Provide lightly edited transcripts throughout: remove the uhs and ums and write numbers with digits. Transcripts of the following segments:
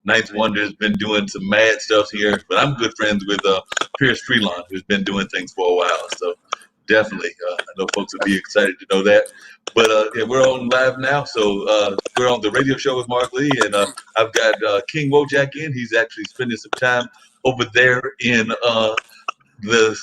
Ninth Wonder has been doing some mad stuff here, but I'm good friends with Pierce Freelon, who's been doing things for a while. So definitely, I know folks would be excited to know that. But yeah, we're on live now, so we're on the radio show with Mark Lee, and I've got King Wojack in. He's actually spending some time over there in the,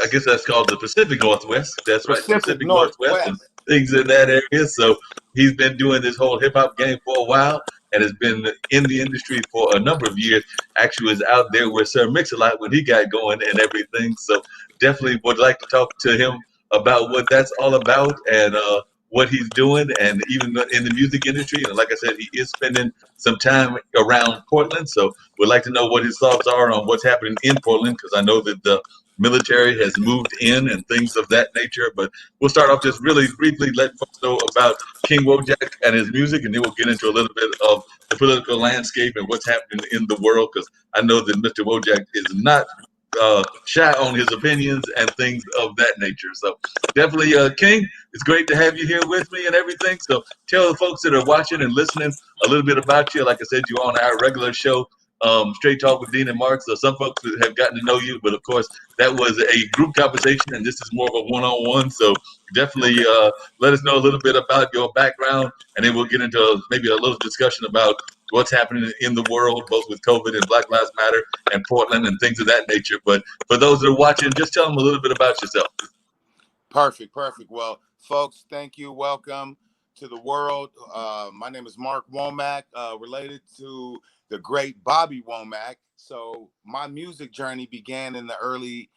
I guess that's called the Pacific Northwest. That's right, Pacific Pacific Northwest, and Northwest. things in that area. So he's been doing this whole hip hop game for a while, and has been in the industry for a number of years. Actually, was out there with Sir Mix-a-Lot when he got going and everything. So definitely would like to talk to him about what that's all about and what he's doing, and even in the music industry. And like I said, he is spending some time around Portland, so we'd like to know what his thoughts are on what's happening in Portland, because I know that the military has moved in and things of that nature. But we'll start off just really briefly letting folks know about King Wojack and his music, and then we'll get into a little bit of the political landscape and what's happening in the world, because I know that Mr. Wojack is not shy on his opinions and things of that nature. So definitely, King, it's great to have you here with me and everything. So tell the folks that are watching and listening a little bit about you. Like I said, you're on our regular show, Straight Talk with Dean and Mark. So some folks have gotten to know you, but of course that was a group conversation, and this is more of a one-on-one. So definitely let us know a little bit about your background, and then we'll get into maybe a little discussion about what's happening in the world, both with COVID and Black Lives Matter and Portland and things of that nature. But for those that are watching, just tell them a little bit about yourself. Perfect. Well, folks, thank you. Welcome to the world. My name is Mark Womack, related to the great Bobby Womack. So my music journey began in the early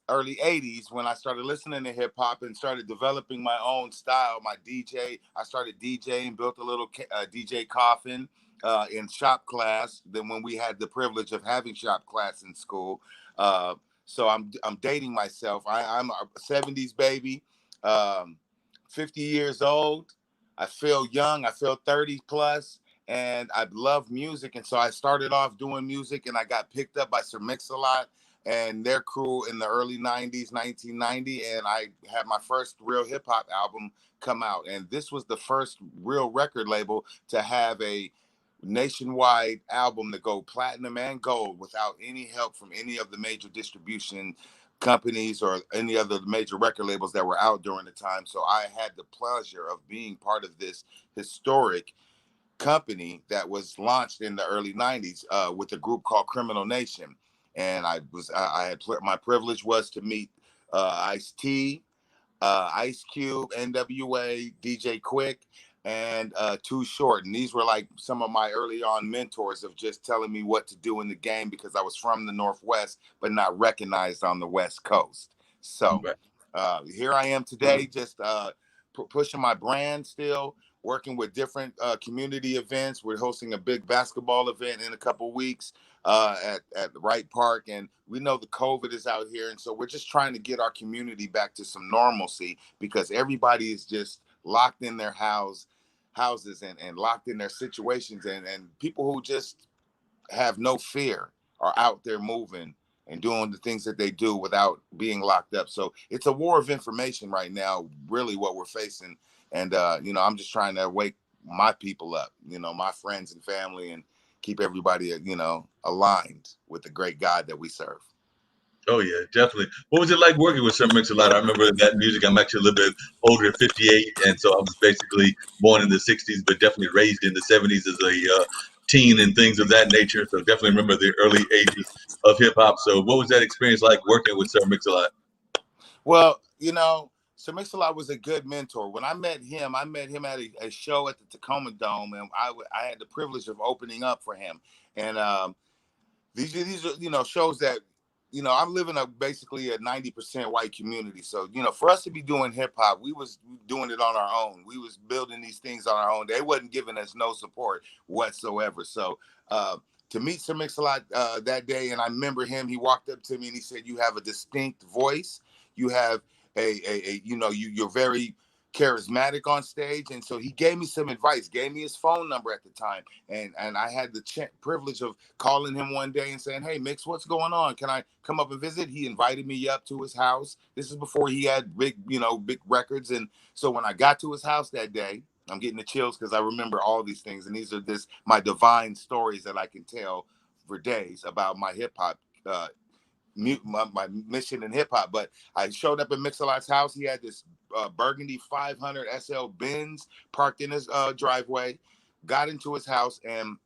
80s when I started listening to hip hop and started developing my own style. I started DJing, built a little DJ coffin in shop class. Then when we had the privilege of having shop class in school, so I'm dating myself. I'm a 70s baby, 50 years old. I feel young. I feel 30 plus. And I love music. And so I started off doing music, and I got picked up by Sir Mix-a-Lot and their crew in the early 90s, 1990. And I had my first real hip hop album come out. And this was the first real record label to have a nationwide album to go platinum and gold without any help from any of the major distribution companies or any other major record labels that were out during the time. So I had the pleasure of being part of this historic company that was launched in the early 90s with a group called Criminal Nation. And my privilege was to meet Ice-T, Ice Cube, NWA, DJ Quick, and Too Short. And these were like some of my early on mentors of just telling me what to do in the game, because I was from the Northwest, but not recognized on the West Coast. So here I am today, just pushing my brand still, working with different community events. We're hosting a big basketball event in a couple weeks at the Wright Park. And we know the COVID is out here. And so we're just trying to get our community back to some normalcy, because everybody is just locked in their houses and locked in their situations. And people who just have no fear are out there moving and doing the things that they do without being locked up. So it's a war of information right now, really what we're facing. And, I'm just trying to wake my people up, my friends and family, and keep everybody, aligned with the great God that we serve. Oh yeah, definitely. What was it like working with Sir Mix-a-Lot? I remember that music. I'm actually a little bit older, 58, and so I was basically born in the 60s, but definitely raised in the 70s as a teen and things of that nature. So definitely remember the early ages of hip hop. So what was that experience like working with Sir Mix-a-Lot? Well, Sir Mix-a-Lot was a good mentor. When I met him at a show at the Tacoma Dome, and I had the privilege of opening up for him. And these are, shows that, I'm living basically a 90% white community. So, for us to be doing hip hop, we was doing it on our own. We was building these things on our own. They wasn't giving us no support whatsoever. So to meet Sir Mix-a-Lot that day, and I remember him, he walked up to me and he said, "You have a distinct voice. You have you're very charismatic on stage." And so he gave me some advice, gave me his phone number at the time. And I had the privilege of calling him one day and saying, "Hey, Mix, what's going on? Can I come up and visit?" He invited me up to his house. This is before he had big records. And so when I got to his house that day, I'm getting the chills because I remember all these things, and these are this my divine stories that I can tell for days about my hip hop. My mission in hip hop. But I showed up at Mix-a-Lot's house. He had this burgundy 500 SL Benz parked in his driveway. Got into his house, and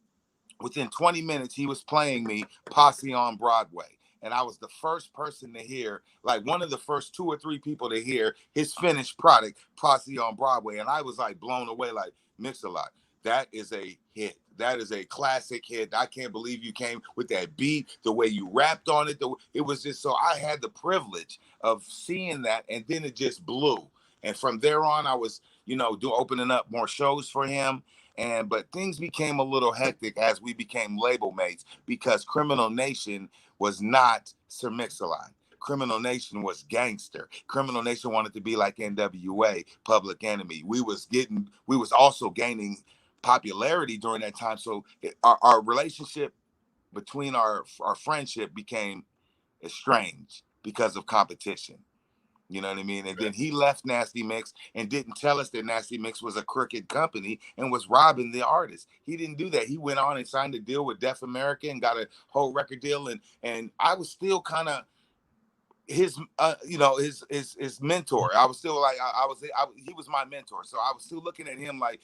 within 20 minutes, he was playing me Posse on Broadway. And I was the first person to hear, like one of the first 2 or 3 people to hear his finished product, Posse on Broadway. And I was like blown away, like, Mix-a-Lot. That is a hit. That is a classic hit. I can't believe you came with that beat, the way you rapped on it. It was just so I had the privilege of seeing that, and then it just blew. And from there on, I was, opening up more shows for him. But things became a little hectic as we became label mates because Criminal Nation was not Sir Mix-a-Lot. Criminal Nation was gangster. Criminal Nation wanted to be like NWA, Public Enemy. We was also gaining popularity during that time. So our relationship between our friendship became estranged because of competition. You know what I mean? And then he left Nasty Mix and didn't tell us that Nasty Mix was a crooked company and was robbing the artist. He didn't do that. He went on and signed a deal with Def America and got a whole record deal. And I was still kind of his his mentor. I was still like he was my mentor, so I was still looking at him like,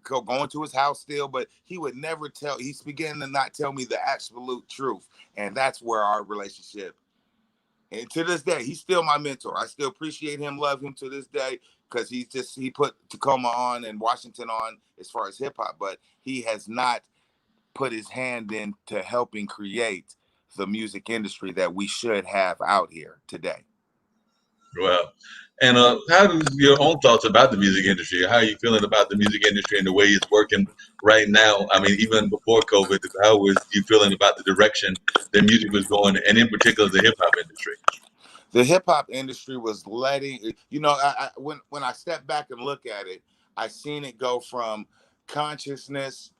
going to his house still, but he would never tell. He's beginning to not tell me the absolute truth, and that's where our relationship. And to this day, he's still my mentor. I still appreciate him, love him to this day, because he put Tacoma on and Washington on as far as hip hop, but he has not put his hand into helping create the music industry that we should have out here today. Well, and how does your own thoughts about the music industry? How are you feeling about the music industry and the way it's working right now? I mean, even before COVID, how was you feeling about the direction that music was going, and in particular the hip hop industry? The hip hop industry was letting, when I step back and look at it, I seen it go from consciousness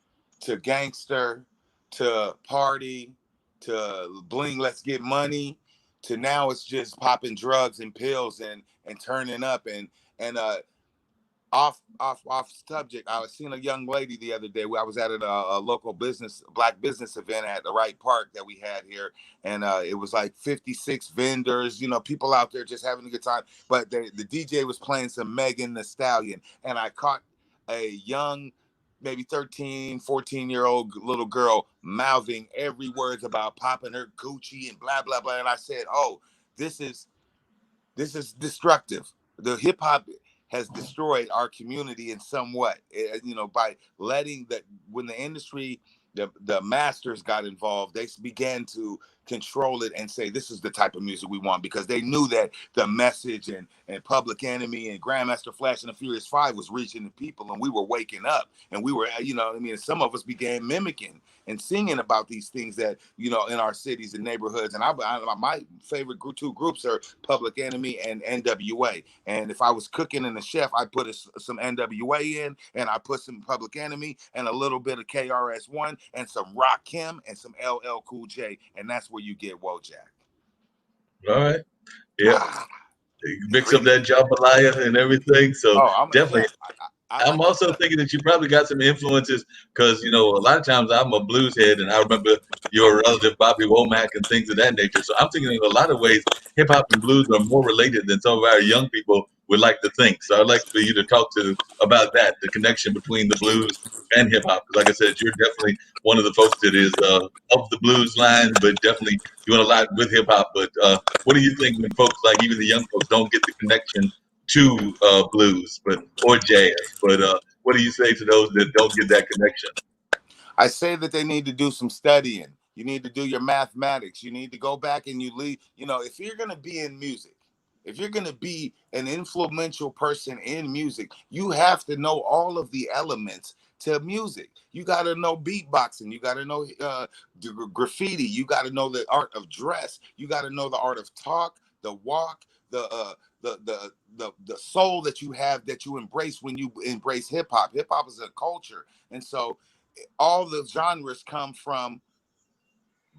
to gangster to party to bling, let's get money, to now it's just popping drugs and pills and turning up and off subject. I was seeing a young lady the other day. I was at a local black business event at the Wright Park that we had here, and it was like 56 vendors, people out there just having a good time. But the DJ was playing some Megan Thee Stallion, and I caught a young, maybe 13, 14-year-old little girl mouthing every words about popping her Gucci and blah blah blah. And I said, "Oh, this is this is destructive. The hip hop has destroyed our community in some way, by letting that when the industry, the masters got involved, they began to control it and say this is the type of music we want because they knew that the message and Public Enemy and Grandmaster Flash and the Furious Five was reaching the people, and we were waking up, and we were, some of us began mimicking and singing about these things that in our cities and neighborhoods. And my favorite two groups are Public Enemy and NWA. And if I was cooking in the chef, I put some NWA in, and I put some Public Enemy and a little bit of KRS-One and some Rakim and some LL Cool J, and that's where you get Wojack. All right. Yeah. Ah, Mix up that jambalaya and everything. So oh, I'm a definitely. chef. I I'm like to also cook. thinking that you probably got some influences because a lot of times I'm a blues head, and I remember your relative Bobby Womack and things of that nature. So I'm thinking in a lot of ways, hip hop and blues are more related than some of our young people would like to think. So I'd like for you to talk to about that, the connection between the blues and hip hop. Because like I said, you're definitely one of the folks that is of the blues line, but definitely doing a lot with hip hop. But what do you think when folks like even the young folks don't get the connection to blues, but or jazz? But what do you say to those that don't get that connection? I say that they need to do some studying. You need to do your mathematics. You need to go back and you lead. If you're going to be in music, if you're going to be an influential person in music, you have to know all of the elements to music. You got to know beatboxing. You got to know graffiti. You got to know the art of dress. You got to know the art of talk, the walk, the soul that you have, that you embrace when you embrace hip hop. Hip hop is a culture, and so all the genres come from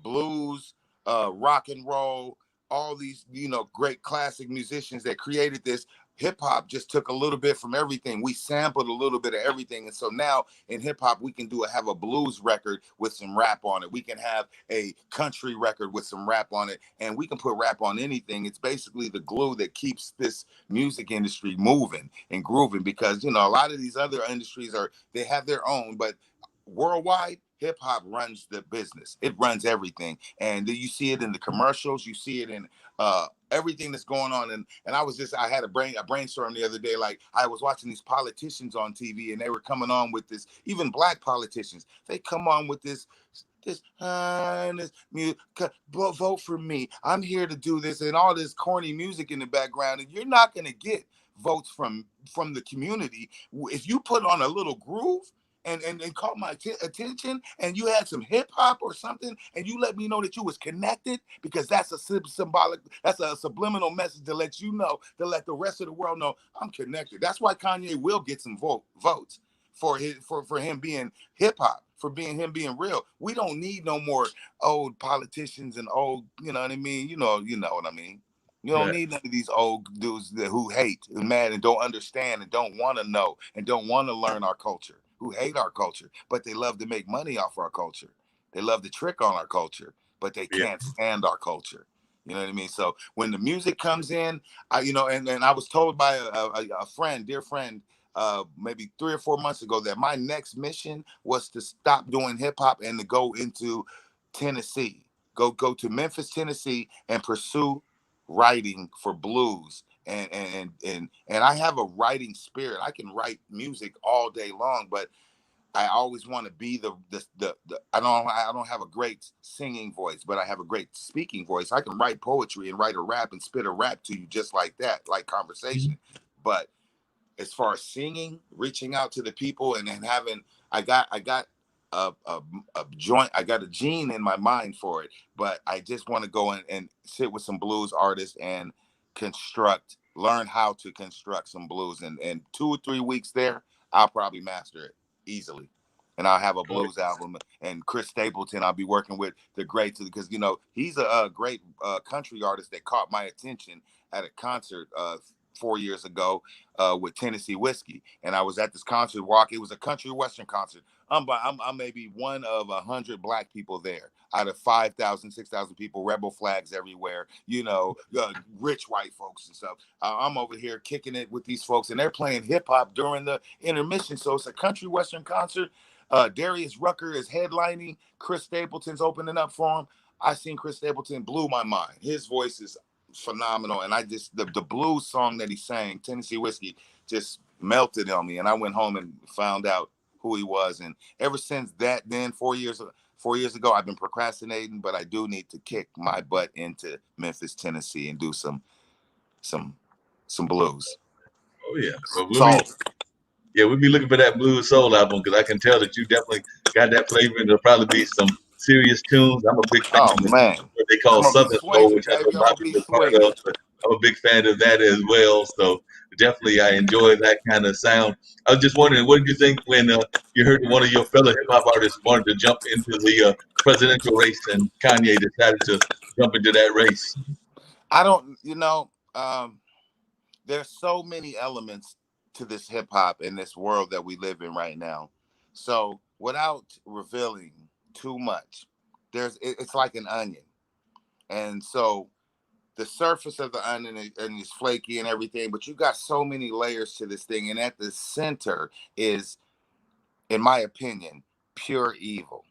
blues, rock and roll, all these, great classic musicians that created this. hip hop just took a little bit from everything. We sampled a little bit of everything. And so now in hip hop, we can have a blues record with some rap on it. We can have a country record with some rap on it, and we can put rap on anything. It's basically the glue that keeps this music industry moving and grooving, because, a lot of these other industries they have their own, but worldwide, hip hop runs the business. It runs everything. And you see it in the commercials, you see it in everything that's going on. And I had a brainstorm the other day. Like, I was watching these politicians on TV, and they were coming on with this, even black politicians, they come on with this music, vote for me, I'm here to do this, and all this corny music in the background, and you're not going to get votes from the community. If you put on a little groove and caught my attention, and you had some hip hop or something, and you let me know that you was connected, because that's a that's a subliminal message to let you know, to let the rest of the world know I'm connected. That's why Kanye will get some votes for him being hip hop, for him being real. We don't need no more old politicians and old, you know what I mean? You know what I mean. You don't Right. need none of these old dudes who hate and mad and don't understand and don't want to know and don't want to learn our culture, who hate our culture, but they love to make money off our culture. They love to trick on our culture, but they Yeah. can't stand our culture. You know what I mean? So when the music comes in, and I was told by a friend, dear friend, maybe 3 or 4 months ago, that my next mission was to stop doing hip hop and to go into Tennessee, go to Memphis, Tennessee, and pursue writing for blues. And I have a writing spirit. I can write music all day long, but I always want to be the I don't have a great singing voice, but I have a great speaking voice. I can write poetry and write a rap and spit a rap to you just like that, like conversation. But as far as singing, reaching out to the people, and then having, I got a, a joint, I got a gene in my mind for it, but I just want to go and sit with some blues artists and learn how to construct some blues. And 2 or 3 weeks there, I'll probably master it easily. And I'll have a Oh, blues album. And Chris Stapleton, I'll be working with the greats, because he's a great country artist that caught my attention at a concert 4 years ago with Tennessee Whiskey, and I was at this concert walk. It was a country western concert. I'm maybe one of 100 black people there out of 5,000, 6,000 people. Rebel flags everywhere. Rich white folks and stuff. I'm over here kicking it with these folks, and they're playing hip hop during the intermission. So it's a country western concert. Darius Rucker is headlining. Chris Stapleton's opening up for him. I seen Chris Stapleton, blew my mind. His voice is phenomenal, and I just the blues song that he sang, Tennessee Whiskey, just melted on me. And I went home and found out who he was, and ever since that, then 4 years ago, I've been procrastinating, but I do need to kick my butt into Memphis, Tennessee, and do some some blues. oh yeah. Well, So we'll be looking for that blues soul album, because I can tell that you definitely got that flavor, and there'll probably be some serious tunes. I'm a big fan oh of man, what they call I'm gonna be Southern Soul, swinging, which I know baby. I'm gonna Bobby's be a part swinging. of. But I'm a big fan of that as well. So definitely, I enjoy that kind of sound. I was just wondering, what did you think when you heard one of your fellow hip hop artists wanted to jump into the presidential race, and Kanye decided to jump into that race? I don't, there's so many elements to this hip hop in this world that we live in right now. So without revealing too much, it's like an onion. And so the surface of the onion is flaky and everything, but you got so many layers to this thing. And at the center is, in my opinion, pure evil.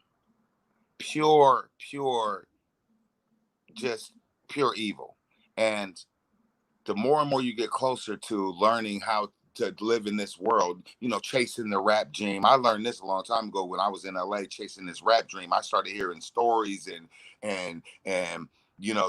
Pure, just pure evil. And the more and more you get closer to learning how to live in this world, chasing the rap dream. I learned this a long time ago when I was in LA chasing this rap dream. I started hearing stories and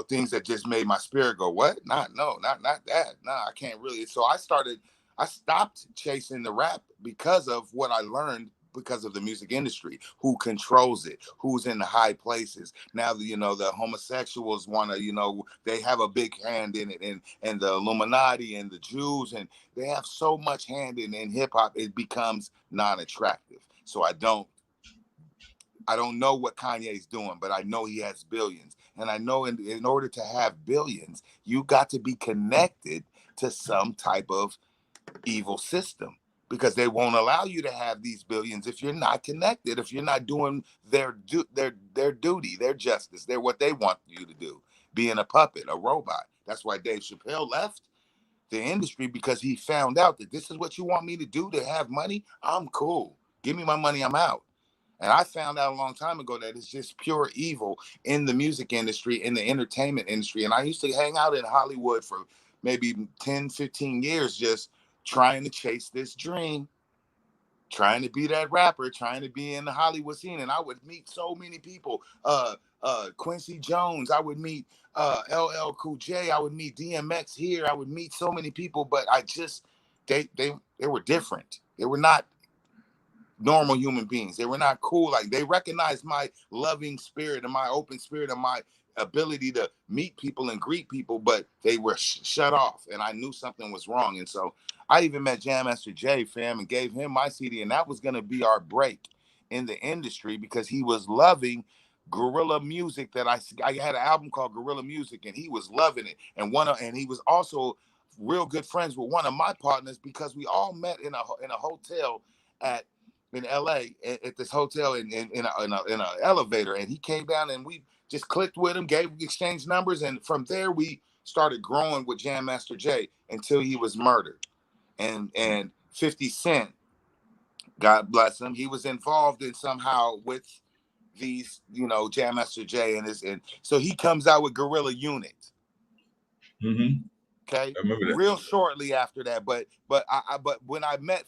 things that just made my spirit go, what? Not that. No, I can't really. So I stopped chasing the rap because of what I learned, because of the music industry, who controls it, who's in the high places. Now, the homosexuals want to, they have a big hand in it, and the Illuminati and the Jews, and they have so much hand in hip hop, it becomes non-attractive. So I don't know what Kanye's doing, but I know he has billions. And I know in order to have billions, you got to be connected to some type of evil system, because they won't allow you to have these billions if you're not connected, if you're not doing their duty, their justice, they're what they want you to do, being a puppet, a robot. That's why Dave Chappelle left the industry, because he found out that this is what you want me to do to have money. I'm cool. Give me my money. I'm out. And I found out a long time ago that it's just pure evil in the music industry, in the entertainment industry. And I used to hang out in Hollywood for maybe 10, 15 years, just trying to chase this dream, trying to be that rapper, trying to be in the Hollywood scene. And I would meet so many people. Quincy Jones, I would meet LL Cool J, I would meet DMX here, I would meet so many people, but I just they were different. They were not normal human beings. They were not cool. Like, they recognized my loving spirit and my open spirit and my ability to meet people and greet people, but they were shut off, and I knew something was wrong. And so I even met Jam Master Jay, fam, and gave him my CD, and that was going to be our break in the industry, because he was loving guerrilla music. That I had an album called Guerrilla Music, and he was loving it. And he was also real good friends with one of my partners, because we all met in a hotel at in LA, at this hotel in a elevator, and he came down, and we just clicked with him, exchanged numbers, and from there we started growing with Jam Master Jay until he was murdered. And 50 Cent, God bless him, he was involved in somehow with these, Jam Master Jay and so he comes out with Gorilla Unit. Mm-hmm. Okay, I remember that. real shortly after that, but when I met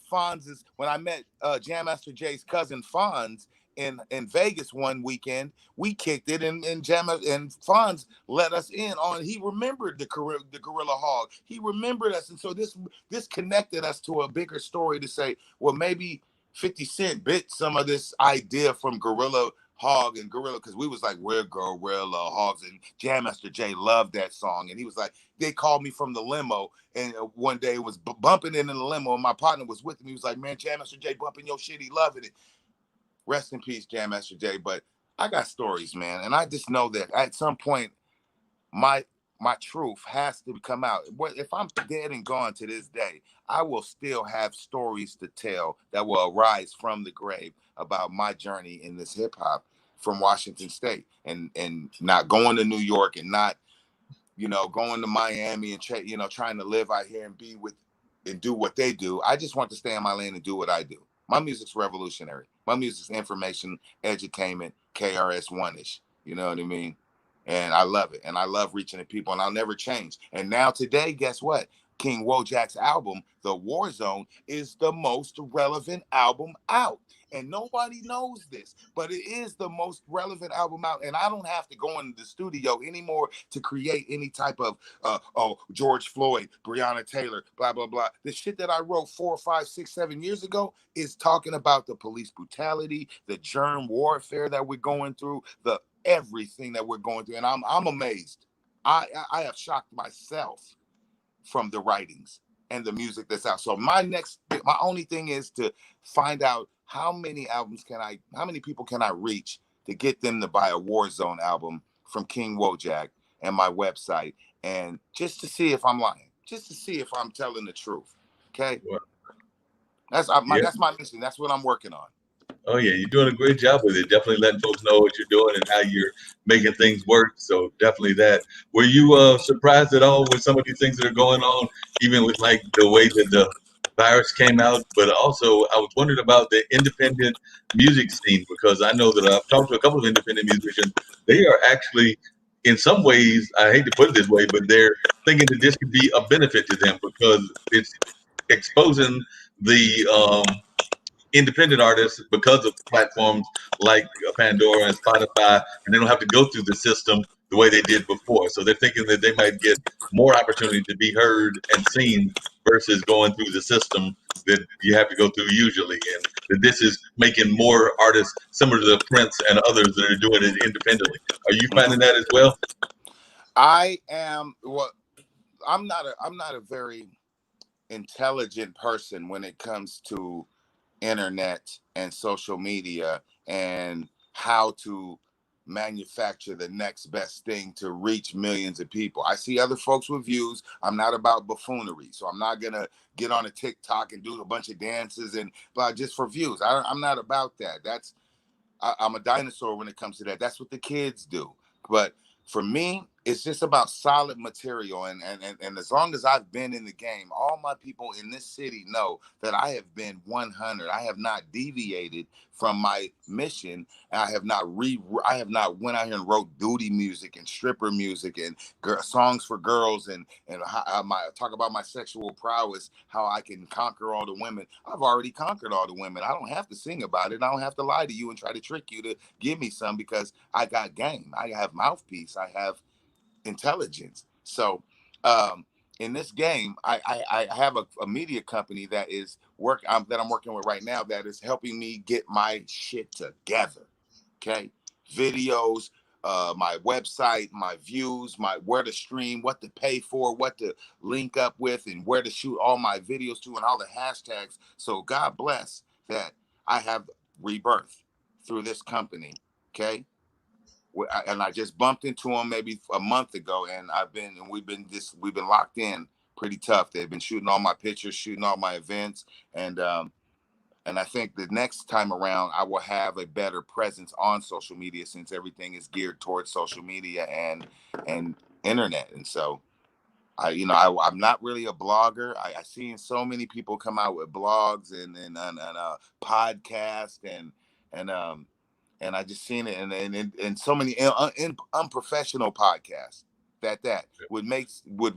Jam Master Jay's cousin Fonz in Vegas one weekend, we kicked it, and Fonz let us in on. He remembered the Gorilla Hog. He remembered us, and so this connected us to a bigger story to say, well, maybe 50 Cent bit some of this idea from Gorilla Hog and Gorilla, because we was like, we're Gorilla Hogs, and Jam Master Jay loved that song, and he was like, they called me from the limo, and one day it was bumping in the limo, and my partner was with me. He was like, man, Jam Master Jay bumping your shit, he loving it. Rest in peace, Jam Master Jay. But I got stories, man, and I just know that at some point my truth has to come out. If I'm dead and gone to this day, I will still have stories to tell that will arise from the grave about my journey in this hip hop from Washington State, and not going to New York, and not going to Miami, and trying to live out here and be with and do what they do. I just want to stay in my lane and do what I do. My music's revolutionary. My music's information, edutainment, KRS One ish. You know what I mean? And I love it. And I love reaching the people, and I'll never change. And now today, guess what? King Wojack's album, The War Zone, is the most relevant album out. And nobody knows this, but it is the most relevant album out. And I don't have to go into the studio anymore to create any type of, George Floyd, Breonna Taylor, blah, blah, blah. The shit that I wrote 4, 5, 6, 7 years ago is talking about the police brutality, the germ warfare that we're going through, the everything that we're going through. And I'm amazed. I have shocked myself from the writings and the music that's out. So my only thing is to find out how many people can I reach to get them to buy a Warzone album from King Wojack, and my website, and just to see if I'm lying, just to see if I'm telling the truth. Okay, Well, that's yeah. that's my mission. That's what I'm working on. Oh yeah, you're doing a great job with it. Definitely letting folks know what you're doing and how you're making things work. So definitely that. Were you surprised at all with some of these things that are going on, even with like the way that the virus came out? But also, I was wondering about the independent music scene, because I know that I've talked to a couple of independent musicians. They are actually, in some ways, I hate to put it this way, but they're thinking that this could be a benefit to them because it's exposing the independent artists because of platforms like Pandora and Spotify, and they don't have to go through the system the way they did before. So they're thinking that they might get more opportunity to be heard and seen versus going through the system that you have to go through usually. And that this is making more artists similar to the Prince and others that are doing it independently. Are you finding that as well? I am well. I'm not a very intelligent person when it comes to internet and social media and how to manufacture the next best thing to reach millions of people. I see other folks with views. I'm not about buffoonery, so I'm not gonna get on a TikTok and do a bunch of dances and blah just for views. I'm not about that. I'm a dinosaur when it comes to that. That's what the kids do. But for me, it's just about solid material. And as long as I've been in the game, all my people in this city know that I have been 100. I have not deviated from my mission. I have not went out here and wrote duty music and stripper music and songs for girls and talk about my sexual prowess, how I can conquer all the women. I've already conquered all the women. I don't have to sing about it. I don't have to lie to you and try to trick you to give me some because I got game. I have mouthpiece. I have intelligence. So in this game, I have a media company that is that I'm working with right now that is helping me get my shit together. Okay, videos, my website, my views, my where to stream, what to pay for, what to link up with, and where to shoot all my videos to, and all the hashtags. So God bless that I have rebirth through this company. Okay, and I just bumped into them maybe a month ago, and we've been locked in pretty tough. They've been shooting all my pictures, shooting all my events, and I think the next time around I will have a better presence on social media since everything is geared towards social media and internet. And so I'm not really a blogger. I seen so many people come out with blogs and podcast and and I just seen it and so many unprofessional podcasts that would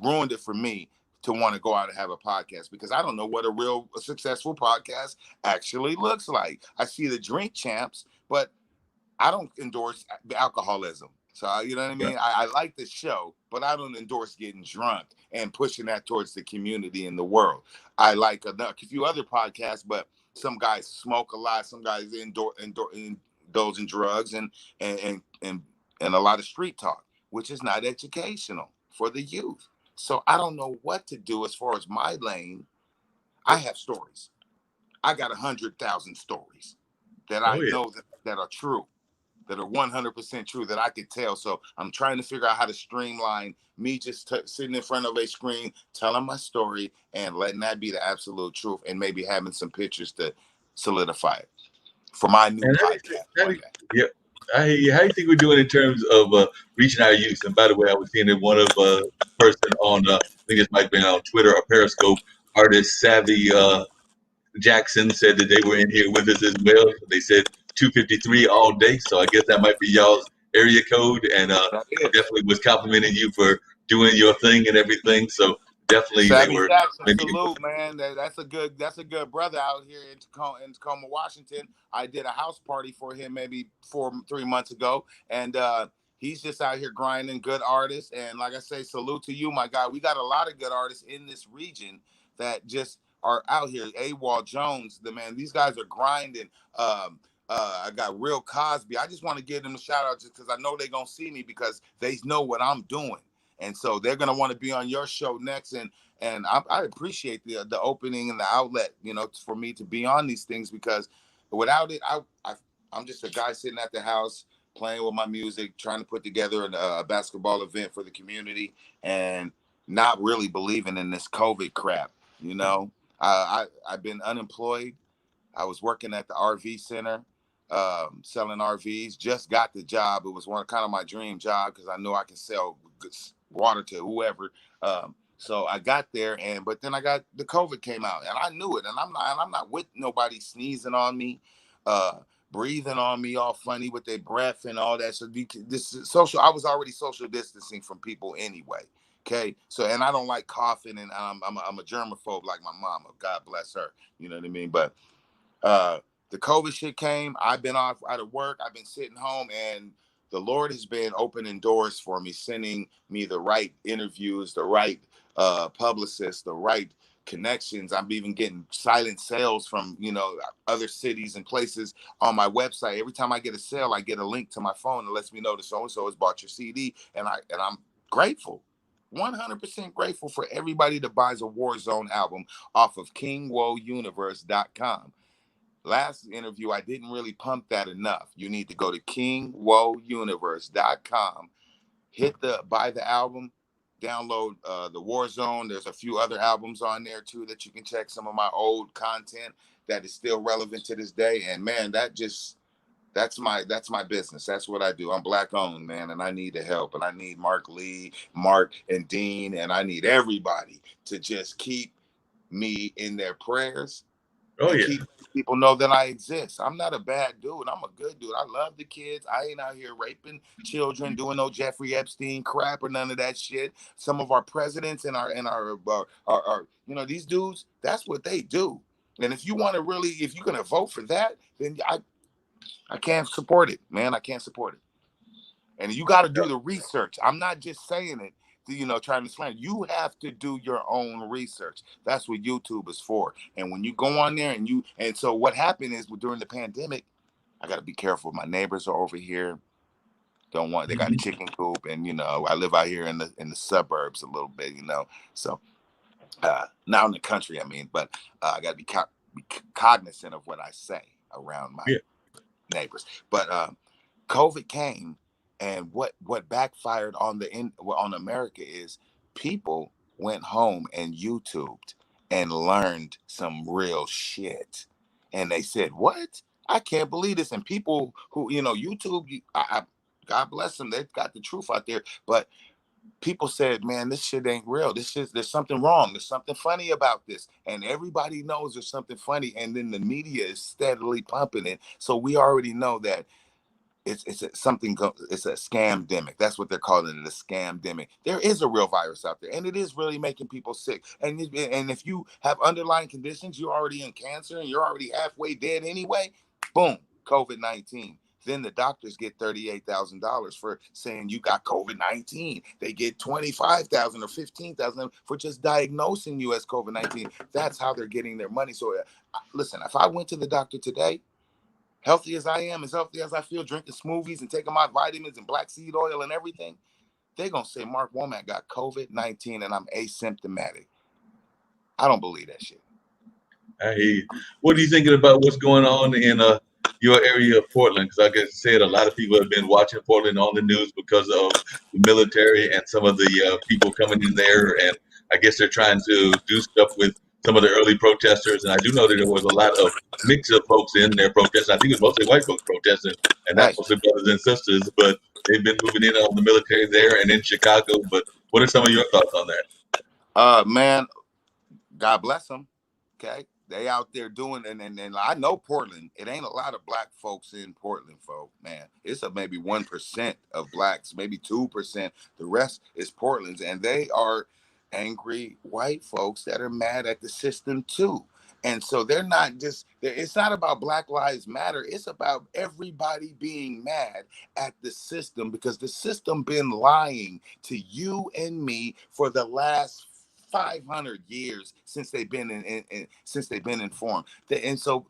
ruin it for me to want to go out and have a podcast because I don't know what a successful podcast actually looks like. I see the drink champs, but I don't endorse alcoholism. So you know what I Yeah. mean? I like the show, but I don't endorse getting drunk and pushing that towards the community and the world. I like a few other podcasts, but some guys smoke a lot, some guys indulge in drugs and and and and a lot of street talk, which is not educational for the youth. So I don't know what to do as far as my lane. I have stories. I got 100,000 stories that Oh I yeah. know that are true, that are 100% true that I could tell. So I'm trying to figure out how to streamline me just sitting in front of a screen, telling my story and letting that be the absolute truth and maybe having some pictures to solidify it for my new And podcast one day. yeah, I hear you. How do you think we're doing in terms of reaching our youth? And by the way, I was seeing that one of person on I think it might have been on Twitter or Periscope, artist Savvy Jackson said that they were in here with us as well. They said 253 all day, so I guess that might be y'all's area code. And That is. definitely was complimenting you for doing your thing and everything. So definitely they Savvy were Jackson, complimenting you. salute, man. That's a good brother out here in Tacoma, Washington. I did a house party for him maybe 3 months ago, and he's just out here grinding. Good artist, and like I say, salute to you, my guy. We got a lot of good artists in this region that just are out here. AWOL Jones, the man. These guys are grinding. I got Real Cosby. I just want to give them a shout out just because I know they're gonna see me because they know what I'm doing. And so they're gonna want to be on your show next, and I appreciate the opening and the outlet, for me to be on these things because without it, I'm just a guy sitting at the house playing with my music, trying to put together a basketball event for the community, and not really believing in this COVID crap. You know, I've been unemployed. I was working at the RV center, selling RVs. Just got the job. It was one kind of my dream job because I know I can sell water to whoever. So I got there, but then I got the COVID came out, and I knew it. And I'm not with nobody sneezing on me, uh, breathing on me all funny with their breath and all that. So this is social. I was already social distancing from people anyway. Okay, so and I don't like coughing, and I'm a germaphobe like my mama. God bless her. You know what I mean? But uh, the COVID shit came. I've been off out of work. I've been sitting home, and the Lord has been opening doors for me, sending me the right interviews, the right publicists, the right connections. I'm even getting silent sales from other cities and places on my website. Every time I get a sale, I get a link to my phone that lets me know that so and so has bought your CD, and I'm grateful. 100% grateful for everybody that buys a Warzone album off of KingWoUniverse.com. last interview, I didn't really pump that enough. You need to go to kingwouniverse.com, buy the album, download the Warzone. There's a few other albums on there too that you can check. Some of my old content that is still relevant to this day. And man, that's my business. That's what I do. I'm black owned, man, and I need the help. And I need Mark Lee, Mark and Dean, and I need everybody to just keep me in their prayers Oh and yeah. keep people know that I exist. I'm not a bad dude. I'm a good dude. I love the kids. I ain't out here raping children, doing no Jeffrey Epstein crap or none of that shit. Some of our presidents and our these dudes, that's what they do. And if you want to really, if you're gonna vote for that, then I can't support it, man. I can't support it. And you got to do the research. I'm not just saying it, trying to slant. You have to do your own research. That's what YouTube is for. And when you go on there and so what happened is during the pandemic, I got to be careful. My neighbors are over here. Don't want, they got a Hmm. chicken coop, and I live out here in the suburbs a little bit, so not in the country, I mean, but I got to be cognizant of what I say around my Yeah. neighbors. But COVID came, and what backfired on America is people went home and YouTubed and learned some real shit, and they said, "What? I can't believe this." And people who YouTube, God bless them, they've got the truth out there, but people said, "Man, this shit ain't real. There's something wrong. There's something funny about this." And everybody knows there's something funny. And then the media is steadily pumping it. So we already know that it's a scam demic. That's what they're calling it, a scam demic. There is a real virus out there, and it is really making people sick. And if you have underlying conditions, you're already in cancer and you're already halfway dead anyway. Boom, COVID-19. Then the doctors get $38,000 for saying you got COVID-19. They get 25,000 or 15,000 for just diagnosing you as COVID-19. That's how they're getting their money. So, listen, if I went to the doctor today, healthy as I am, as healthy as I feel, drinking smoothies and taking my vitamins and black seed oil and everything, they're going to say Mark Womack got COVID-19 and I'm asymptomatic. I don't believe that shit. I hear you. What are you thinking about what's going on in your area of Portland? Because like I said, a lot of people have been watching Portland on the news because of the military and some of the people coming in there, and I guess they're trying to do stuff with some of the early protesters. And I do know that there was a lot of mix of folks in there protesting. I think it was mostly white folks protesting, and not Right. mostly brothers and sisters. But they've been moving in on the military there and in Chicago. But what are some of your thoughts on that? Man, God bless them. Okay. They out there doing, and I know Portland. It ain't a lot of black folks in Portland, folk. Man, it's a maybe 1% of blacks, maybe 2%. The rest is Portland's, and they are angry white folks that are mad at the system too. And so they're not just. It's not about Black Lives Matter. It's about everybody being mad at the system because the system been lying to you and me for the last 500 years since they've been since they've been informed. And so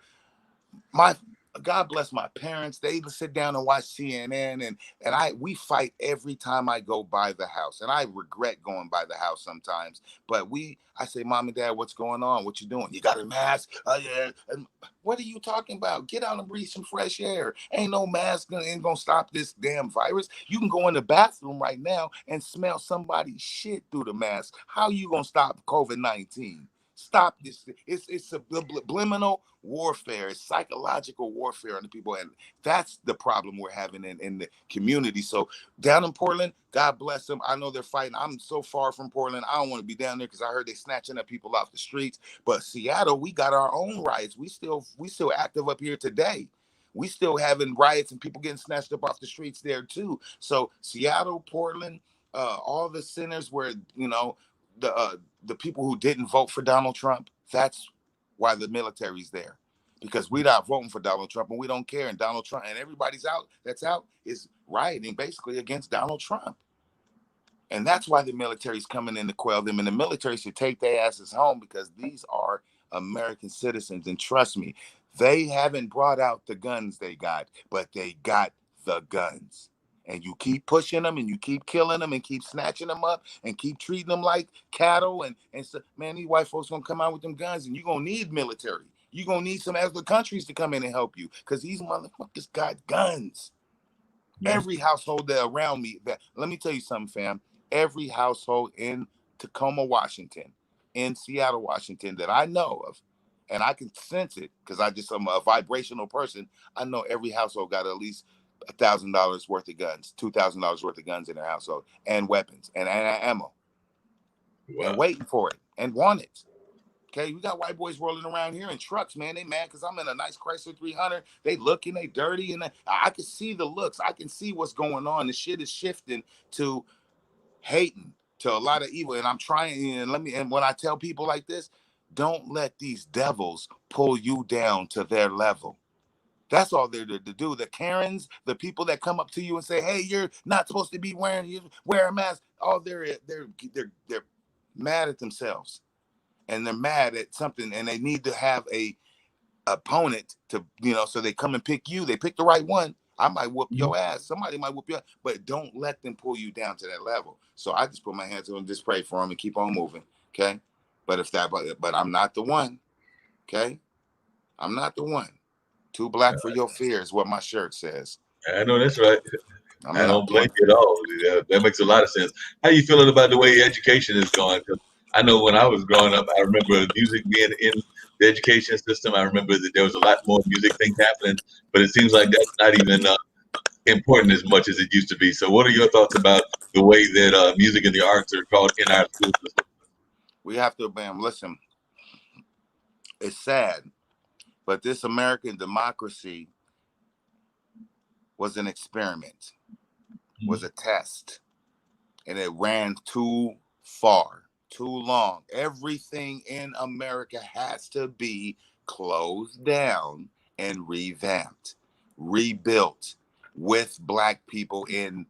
my God bless my parents. They sit down and watch CNN, and we fight every time I go by the house, and I regret going by the house sometimes. But I say, Mom and Dad, what's going on? What you doing? You got a mask? Yeah. And what are you talking about? Get out and breathe some fresh air. Ain't no mask ain't gonna stop this damn virus. You can go in the bathroom right now and smell somebody's shit through the mask. How you gonna stop COVID-19? Stop this. It's a subliminal warfare. It's psychological warfare on the people, and that's the problem we're having in the community. So down in Portland, God bless them. I know they're fighting. I'm so far from Portland. I don't want to be down there because I heard they snatching up people off the streets. But Seattle, we got our own riots. We still active up here today. We still having riots and people getting snatched up off the streets there too. So Seattle, Portland, all the centers where the uh, the people who didn't vote for Donald Trump. That's why the military's there, because we're not voting for Donald Trump and we don't care. And Donald Trump and everybody's out that's out is rioting basically against Donald Trump. And that's why the military's coming in to quell them. And the military should take their asses home because these are American citizens. And trust me, they haven't brought out the guns they got, but they got the guns. And you keep pushing them and you keep killing them and keep snatching them up and keep treating them like cattle. And so, man, these white folks gonna come out with them guns and you're gonna need military. You're going to need some other countries to come in and help you because these motherfuckers got guns. Yeah. Every household that around me, that let me tell you something, fam. Every household in Tacoma, Washington, in Seattle, Washington, that I know of, and I can sense it because I'm a vibrational person. I know every household got at least $1,000 worth of guns, $2,000 worth of guns in their household, and weapons and ammo, and Wow. waiting for it and want it. Okay, we got white boys rolling around here in trucks, man. They mad because I'm in a nice Chrysler 300. They looking, they dirty, and I can see the looks. I can see what's going on. The shit is shifting to hating, to a lot of evil. And I'm trying, and when I tell people like this, don't let these devils pull you down to their level. That's all they're to do. The Karens, the people that come up to you and say, "Hey, you're not supposed to be wear a mask." Oh, they're mad at themselves, and they're mad at something, and they need to have a opponent to, so they come and pick you. They pick the right one. I might whoop Mhm. your ass. Somebody might whoop your ass, but don't let them pull you down to that level. So I just put my hands on and just pray for them and keep on moving. Okay. But I'm not the one. Okay. I'm not the one. Too black for your fear is what my shirt says. I know that's right. I'm I not don't the blame one. you at all. Yeah, that makes a lot of sense. How you feeling about the way education is going? 'Cause I know when I was growing up, I remember music being in the education system. I remember that there was a lot more music things happening, but it seems like that's not even important as much as it used to be. So, what are your thoughts about the way that music and the arts are taught in our school system? We have to, man, listen, it's sad, but this American democracy was an experiment, was a test, and it ran too far, too long. Everything in America has to be closed down and revamped, rebuilt with black people in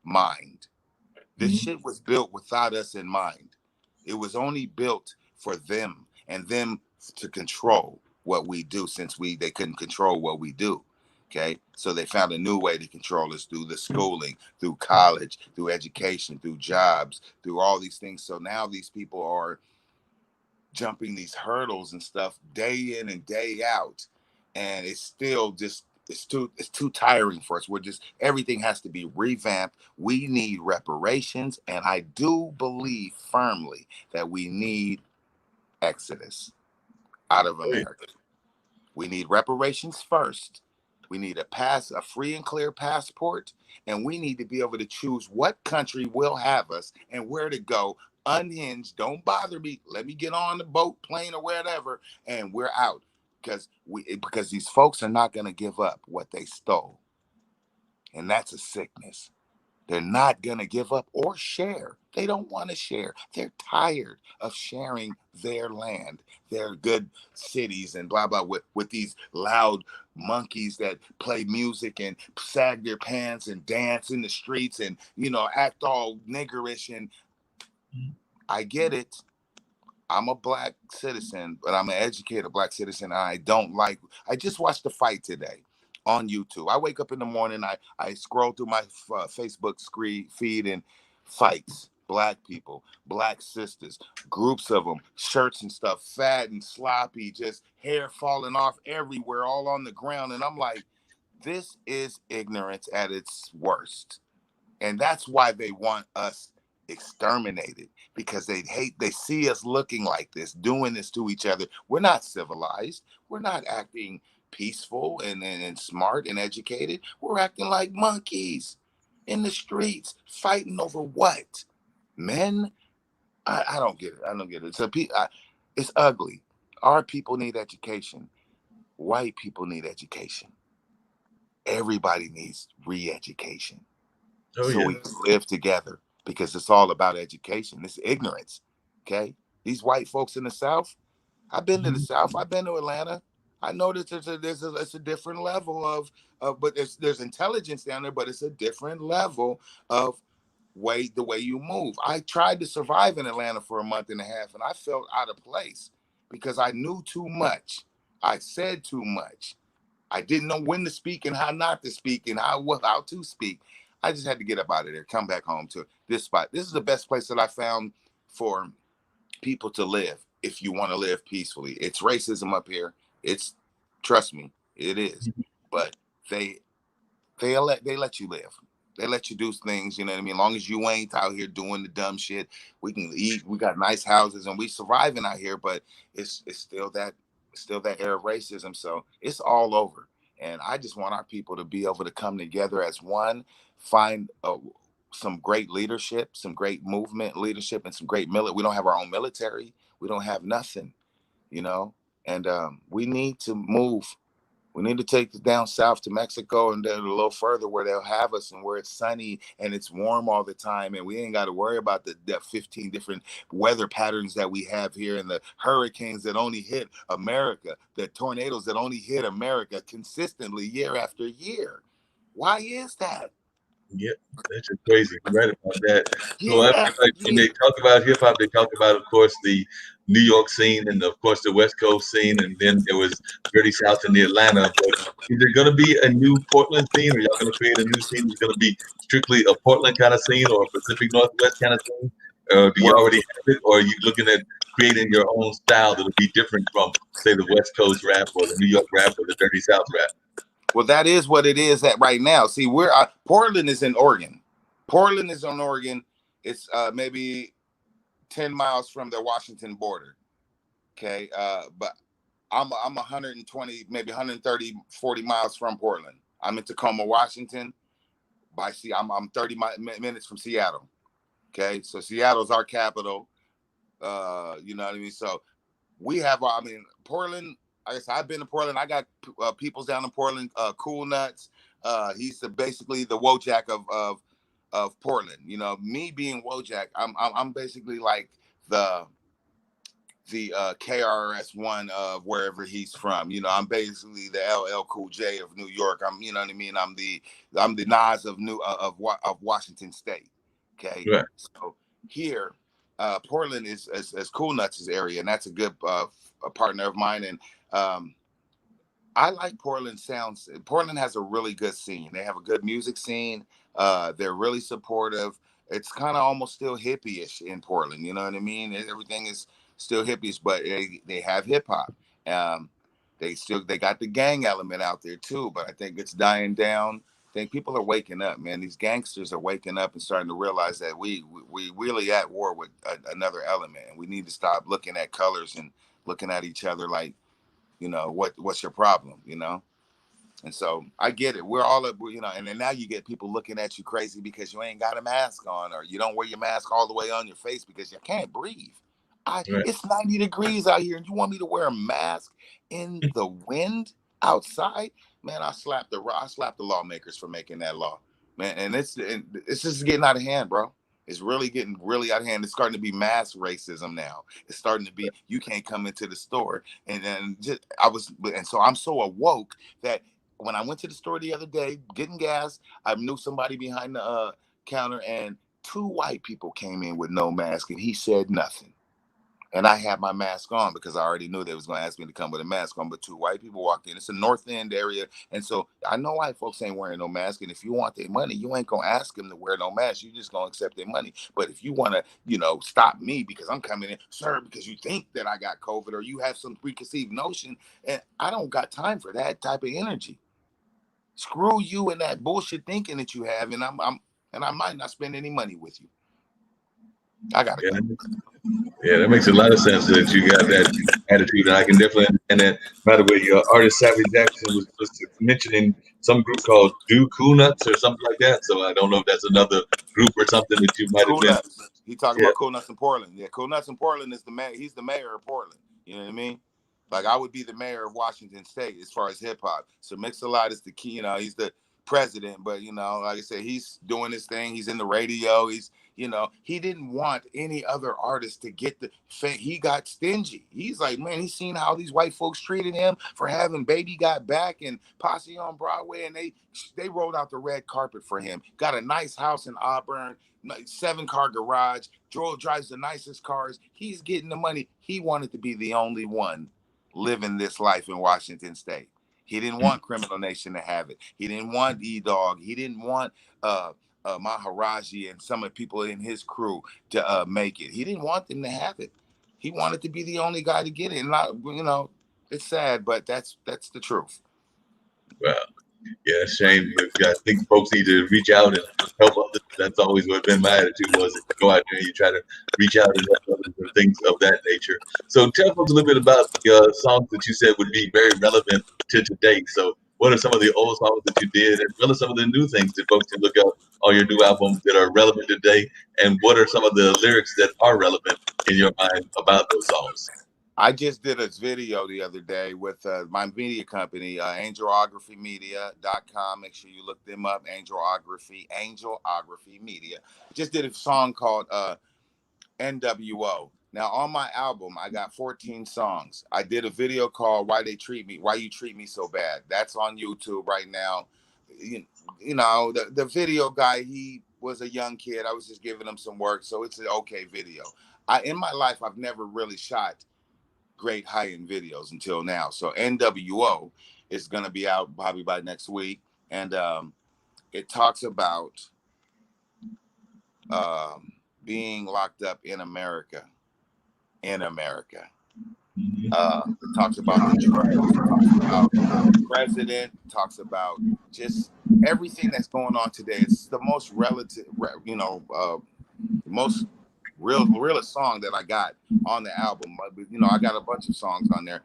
mind. This Mhm. shit was built without us in mind. It was only built for them and them to control what we do since they couldn't control what we do. Okay. So they found a new way to control us through the schooling, through college, through education, through jobs, through all these things. So now these people are jumping these hurdles and stuff day in and day out. And it's still just it's too tiring for us. We're just everything has to be revamped. We need reparations, and I do believe firmly that we need exodus out of Oh, yeah. America. We need reparations first. We need a free and clear passport, and we need to be able to choose what country will have us and where to go. Unhinged. Don't bother me. Let me get on the boat, plane, or whatever, and we're out. Because these folks are not going to give up what they stole, and that's a sickness. They're not going to give up or share. They don't want to share. They're tired of sharing their land, their good cities, and blah, blah, with these loud monkeys that play music and sag their pants and dance in the streets and, act all niggerish. And I get it. I'm a black citizen, but I'm an educated black citizen. I don't like. I just watched the fight today on YouTube. I wake up in the morning. I scroll through my Facebook feed and fights. Black people, black sisters, groups of them, shirts and stuff, fat and sloppy, just hair falling off everywhere, all on the ground. And I'm like, this is ignorance at its worst. And that's why they want us exterminated, because they see us looking like this, doing this to each other. We're not civilized. We're not acting peaceful and smart and educated. We're acting like monkeys in the streets, fighting over what? Men? I don't get it. I don't get it. It's ugly. Our people need education. White people need education. Everybody needs re-education Oh, so yeah. we can live together, because it's all about education. It's ignorance. Okay. These white folks in the South, I've been to the Mhm. South. I've been to Atlanta. I know that it's a different level but there's intelligence down there, but it's a different level of the way you move. I tried to survive in Atlanta for a month and a half, and I felt out of place because I knew too much. I said too much. I didn't know when to speak and how not to speak and how to speak. I just had to get up out of there, come back home to this spot. This is the best place that I found for people to live if you want to live peacefully. It's racism up here. It's, trust me, it is. But they they let you live. They let you do things, you know what I mean? As long as you ain't out here doing the dumb shit, we can eat. We got nice houses and we surviving out here, but it's still that era of racism. So it's all over. And I just want our people to be able to come together as one, find some great leadership, some great movement leadership, and some great military. We don't have our own military. We don't have nothing, you know. And we need to move. We need to take this down south to Mexico and then a little further where they'll have us and where it's sunny and it's warm all the time. And we ain't got to worry about the 15 different weather patterns that we have here and the hurricanes that only hit America, the tornadoes that only hit America consistently year after year. Why is that? Yeah, that's just crazy. You're right about that. So Year after like when year. they talk about hip hop, they talk about, of course, the New York scene and of course the West Coast scene, and then there was Dirty South in the Atlanta. But is there going to be a new Portland scene, or y'all going to create a new scene that's going to be strictly a Portland kind of scene or a Pacific Northwest kind of scene? Do you Well, already have it, or are you looking at creating your own style that'll be different from, say, the West Coast rap or the New York rap or the Dirty South rap? well, that is what it is at right now. See, we're Portland is in Oregon. Portland is on Oregon. It's maybe 10 miles from the Washington border. Okay. But I'm 120, maybe 130, 40 miles from Portland. I'm in Tacoma, Washington. I'm 30 minutes from Seattle. Okay. So Seattle's our capital. You know what I mean? So we have, I mean, Portland, I guess I've been to Portland. I got peoples down in Portland, Cool Nuts. He's basically the Wojack of Portland. You know, me being Wojack, I'm basically like the KRS One of wherever he's from. You know, I'm basically the LL Cool J of New York. You know what I mean. I'm the Nas of of Washington State. Okay, Right. so here, Portland is as Cool Nuts' area, and that's a good a partner of mine. And um, I like Portland sounds. Portland has a really good scene. They have a good music scene. They're really supportive. It's kind of almost still hippie-ish in Portland. You know what I mean? Everything is still hippies, but they have hip hop. Um, they got the gang element out there too, but I think it's dying down. I think people are waking up, man. These gangsters are waking up and starting to realize that we really at war with another element, and we need to stop looking at colors and looking at each other like, what's your problem, And so I get it. We're all up, and then now you get people looking at you crazy because you ain't got a mask on, or you don't wear your mask all the way on your face because you can't breathe. Right. It's 90 degrees out here and you want me to wear a mask in the wind outside? Man, I slapped the lawmakers for making that law. Man, and it's just getting out of hand, bro. It's really getting really out of hand. It's starting to be mass racism now. It's starting to be you can't come into the store, and just and so I'm so awoke that when I went to the store the other day getting gas, I knew somebody behind the counter, and two white people came in with no mask, and he said nothing. And I had my mask on because I already knew they was going to ask me to come with a mask on. But two white people walked in. It's a North End area. And so I know white folks ain't wearing no mask. And if you want their money, you ain't going to ask them to wear no mask. You just going to accept their money. But if you want to, stop me because I'm coming in, sir, because you think that I got COVID or you have some preconceived notion, and I don't got time for that type of energy. Screw you and that bullshit thinking that you have. And I might not spend any money with you. I got to Yeah, go. yeah, that makes a lot of sense that you got that attitude, and I can definitely understand that. By the way, your artist Savvy Jackson was mentioning some group called Do Cool Nuts or something like that. So I don't know if that's another group or something that you might have Cool been. Nuts. He talking Yeah, about Cool Nuts in Portland. Yeah, Cool Nuts in Portland is the mayor. He's the mayor of Portland. You know what I mean? Like I would be the mayor of Washington State as far as hip hop. So Mix-a-Lot is the key. He's the president, but like I said, he's doing his thing. He's in the radio. He didn't want any other artist to get the fame. He got stingy. He's like, man, he's seen how these white folks treated him for having Baby Got Back and Posse on Broadway, and they rolled out the red carpet for him. Got a nice house in Auburn, 7-car garage, drives the nicest cars. He's getting the money. He wanted to be the only one living this life in Washington State. He didn't want Criminal Nation to have it. He didn't want E-Dog. He didn't want Maharaji and some of the people in his crew to make it. He didn't want them to have it. He wanted to be the only guy to get it. And not, It's sad, but that's the truth. Well, yeah, it's a shame. I think folks need to reach out and help others. That's always what been my attitude was. If you go out there and you try to reach out and help others and things of that nature. So tell folks a little bit about the songs that you said would be very relevant to today. So what are some of the old songs that you did, and what are some of the new things that folks can look up on your new album that are relevant today? And what are some of the lyrics that are relevant in your mind about those songs? I just did a video the other day with my media company, angelographymedia.com. Make sure you look them up, Angelography Media. Just did a song called NWO. Now on my album, I got 14 songs. I did a video called Why You Treat Me So Bad. That's on YouTube right now. You, you know, the video guy, he was a young kid. I was just giving him some work, so it's an okay video. In my life, I've never really shot great high-end videos until now. So NWO is going to be out probably by next week, and it talks about being locked up in America. In America, it talks about the drugs. It talks about the president. It talks about just everything that's going on today. It's the most most realest song that I got on the album. I got a bunch of songs on there,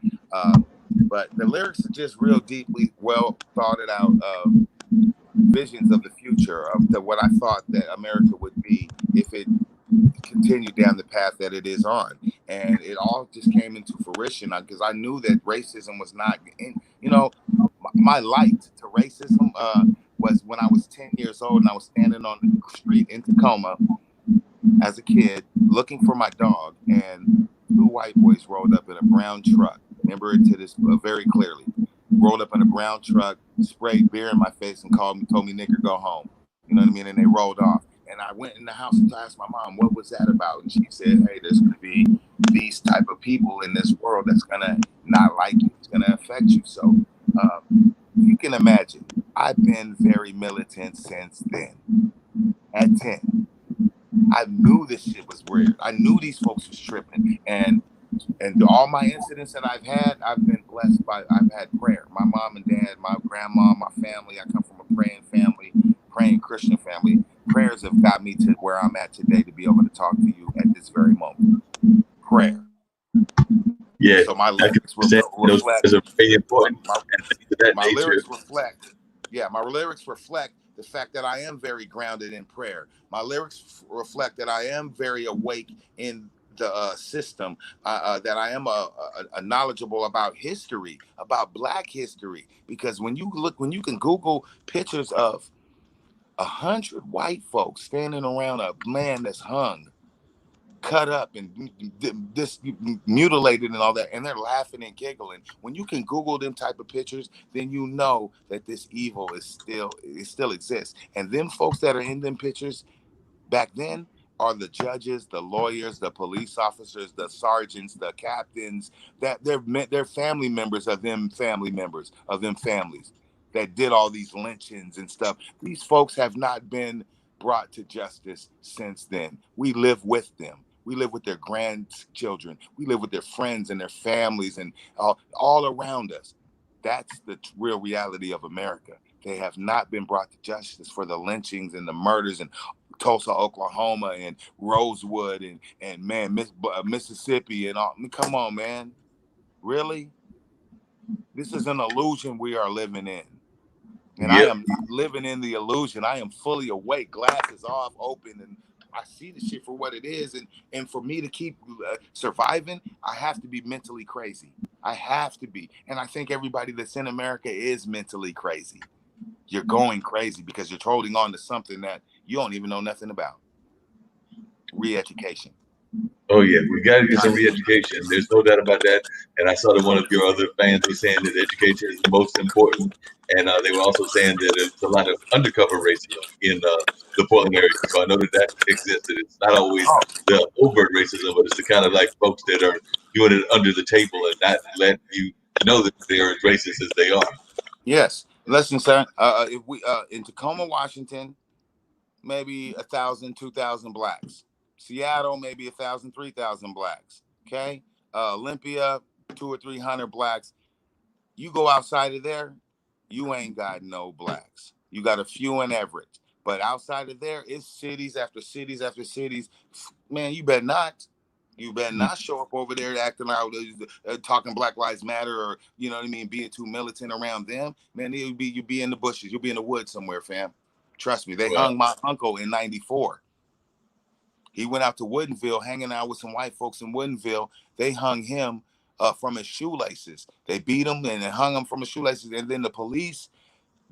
but the lyrics are just real deeply well thought it out. Visions of the future of what I thought that America would be if it continued down the path that it is on, and it all just came into fruition because I knew that racism was not in. My light to racism was when I was 10 years old and I was standing on the street in Tacoma as a kid looking for my dog, and two white boys rolled up in a brown truck. Remember it to this very clearly. Rolled up in a brown truck, sprayed beer in my face, and told me, "Nigger, go home." You know what I mean? And they rolled off. And I went in the house and asked my mom, "What was that about?" And she said, "Hey, there's going to be these type of people in this world that's going to not like you. It's going to affect you." So uh, you can imagine, I've been very militant since then. At 10. I knew this shit was weird. I knew these folks was tripping, and all my incidents that I've had, I've been blessed by. I've had prayer. My mom and dad, my grandma, my family. I come from a praying family, praying Christian family. Prayers have got me to where I'm at today to be able to talk to you at this very moment. Prayer. Yeah, So my I can lyrics understand those reflect prayers are very important and things of that my nature. lyrics reflect my lyrics reflect the fact that I am very grounded in prayer. My lyrics reflect that I am very awake in the system, that I am a knowledgeable about history, about Black history, because when you can Google pictures of 100 white folks standing around a man that's hung, cut up and this mutilated and all that, and they're laughing and giggling. When you can Google them type of pictures, then you know that this evil still exists. And them folks that are in them pictures back then are the judges, the lawyers, the police officers, the sergeants, the captains, that they're family members of them family members of them families that did all these lynchings and stuff. These folks have not been brought to justice since then. We live with them. We live with their grandchildren. We live with their friends and their families and all around us. That's the real reality of America. They have not been brought to justice for the lynchings and the murders and Tulsa, Oklahoma, and Rosewood, and man, Mississippi, and all. I mean, come on, man, really? This is an illusion we are living in, and I Yep. am not living in the illusion. I am fully awake, glasses off, open, and I see the shit for what it is. And for me to keep surviving, I have to be mentally crazy. I have to be, and I think everybody that's in America is mentally crazy. You're going crazy because you're holding on to something that you don't even know nothing about. Re-education. Oh yeah, we got to get some re-education. There's no doubt about that. And I saw that one of your other fans was saying that education is the most important, and they were also saying that there's a lot of undercover racism in the Portland area. So I know that that exists. That it's not always Oh, the overt racism, but it's the kind of like folks that are doing it under the table and not letting you know that they're as racist as they are. yes. Listen, sir. If we in Tacoma, Washington, maybe 1,000, 2,000 blacks. Seattle, maybe 1,000, 3,000 blacks. Okay. Olympia, 2 or 300 blacks. You go outside of there, you ain't got no blacks. You got a few in Everett. But outside of there, it's cities after cities after cities. Man, you better not. You better not show up over there acting like talking Black Lives Matter, or you know what I mean, being too militant around them. Man, you'd be in the bushes. You'll be in the woods somewhere, fam. Trust me. They Well, hung my uncle in '94. He went out to Woodinville, hanging out with some white folks in Woodinville. They hung him from his shoelaces. They beat him and hung him from his shoelaces. And then the police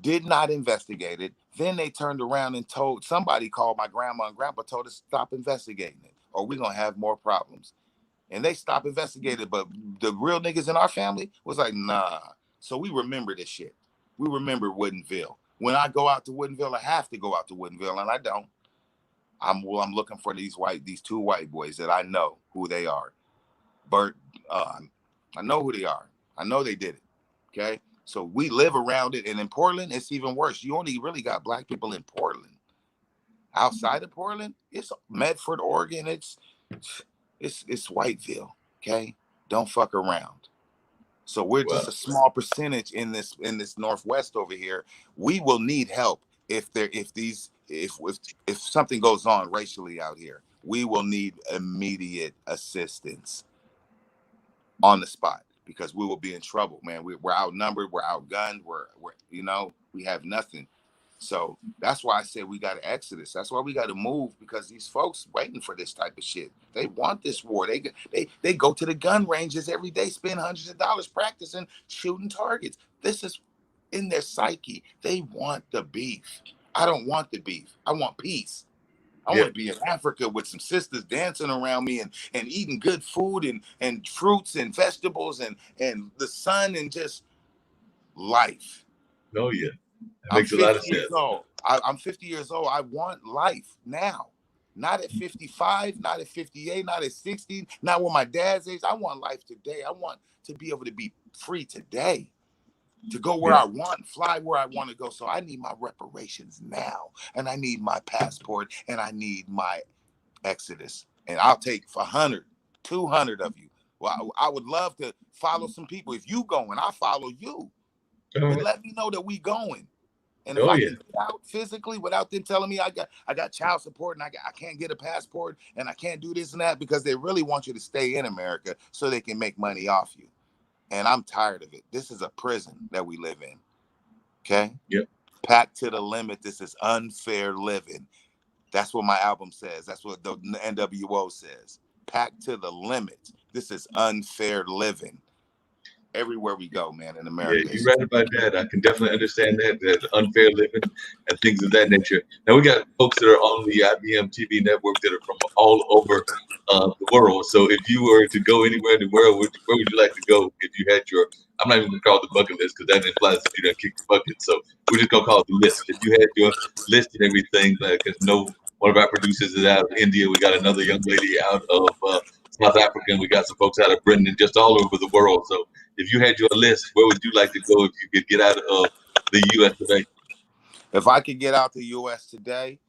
did not investigate it. Then they turned around and told somebody, called my grandma and grandpa, told us stop investigating it, or we're gonna have more problems. And they stopped investigating. But the real niggas in our family was like, nah. So we remember this shit. We remember Woodinville. When I go out to Woodinville, I have to go out to Woodinville, and I don't. I'm looking for these two white boys that I know who they are. Bert, I know who they are. I know they did it. Okay, so we live around it, and in Portland, it's even worse. You only really got black people in Portland. Outside of Portland, it's Medford, Oregon. It's Whiteville. Okay, don't fuck around. So we're well, just a small percentage in this Northwest over here. We will need help if something goes on racially out here. We will need immediate assistance on the spot, because we will be in trouble, man. We're outnumbered, we're outgunned, we have nothing. So that's why I said we got to exodus. That's why we got to move, because these folks waiting for this type of shit. They want this war. They go to the gun ranges every day, spend hundreds of dollars practicing shooting targets. This is in their psyche. They want the beef. I don't want the beef. I want peace. I yeah, want to be in Africa with some sisters dancing around me and eating good food and fruits and vegetables and the sun and just life. no, yeah, that I'm makes a lot 50 of years sense. old. I'm 50 years old. I want life now. Not at 55, not at 58, not at 60, not with my dad's age. I want life today. I want to be able to be free today, to go where Yeah, I want, fly where I want to go. So I need my reparations now, and I need my passport, and I need my exodus. And I'll take 100, 200 of you. Well, I would love to follow some people. If you going, I'll follow you. all But right. let me know that we going. And if Oh I yeah, can get out physically without them telling me I got child support and I can't get a passport and I can't do this and that, because they really want you to stay in America so they can make money off you. And I'm tired of it. This is a prison that we live in. Okay? yep, Packed to the limit. This is unfair living. That's what my album says. That's what the NWO says. Packed to the limit. This is unfair living. Everywhere we go, man, in yeah. America. You're right about that. I can definitely understand that unfair living and things of that nature. Now we got folks that are on the IBM TV network that are from all over the world. So if you were to go anywhere in the world, where would you like to go if you had your? I'm not even gonna call it the bucket list because that implies that you done kicked the bucket. So we're just gonna call it the list. If you had your list and everything, because no one of our producers is out of India. We got another young lady out of South Africa, and we got some folks out of Britain and just all over the world. So if you had your list, where would you like to go if you could get out of the U.S. today? If I could get out the U.S. today,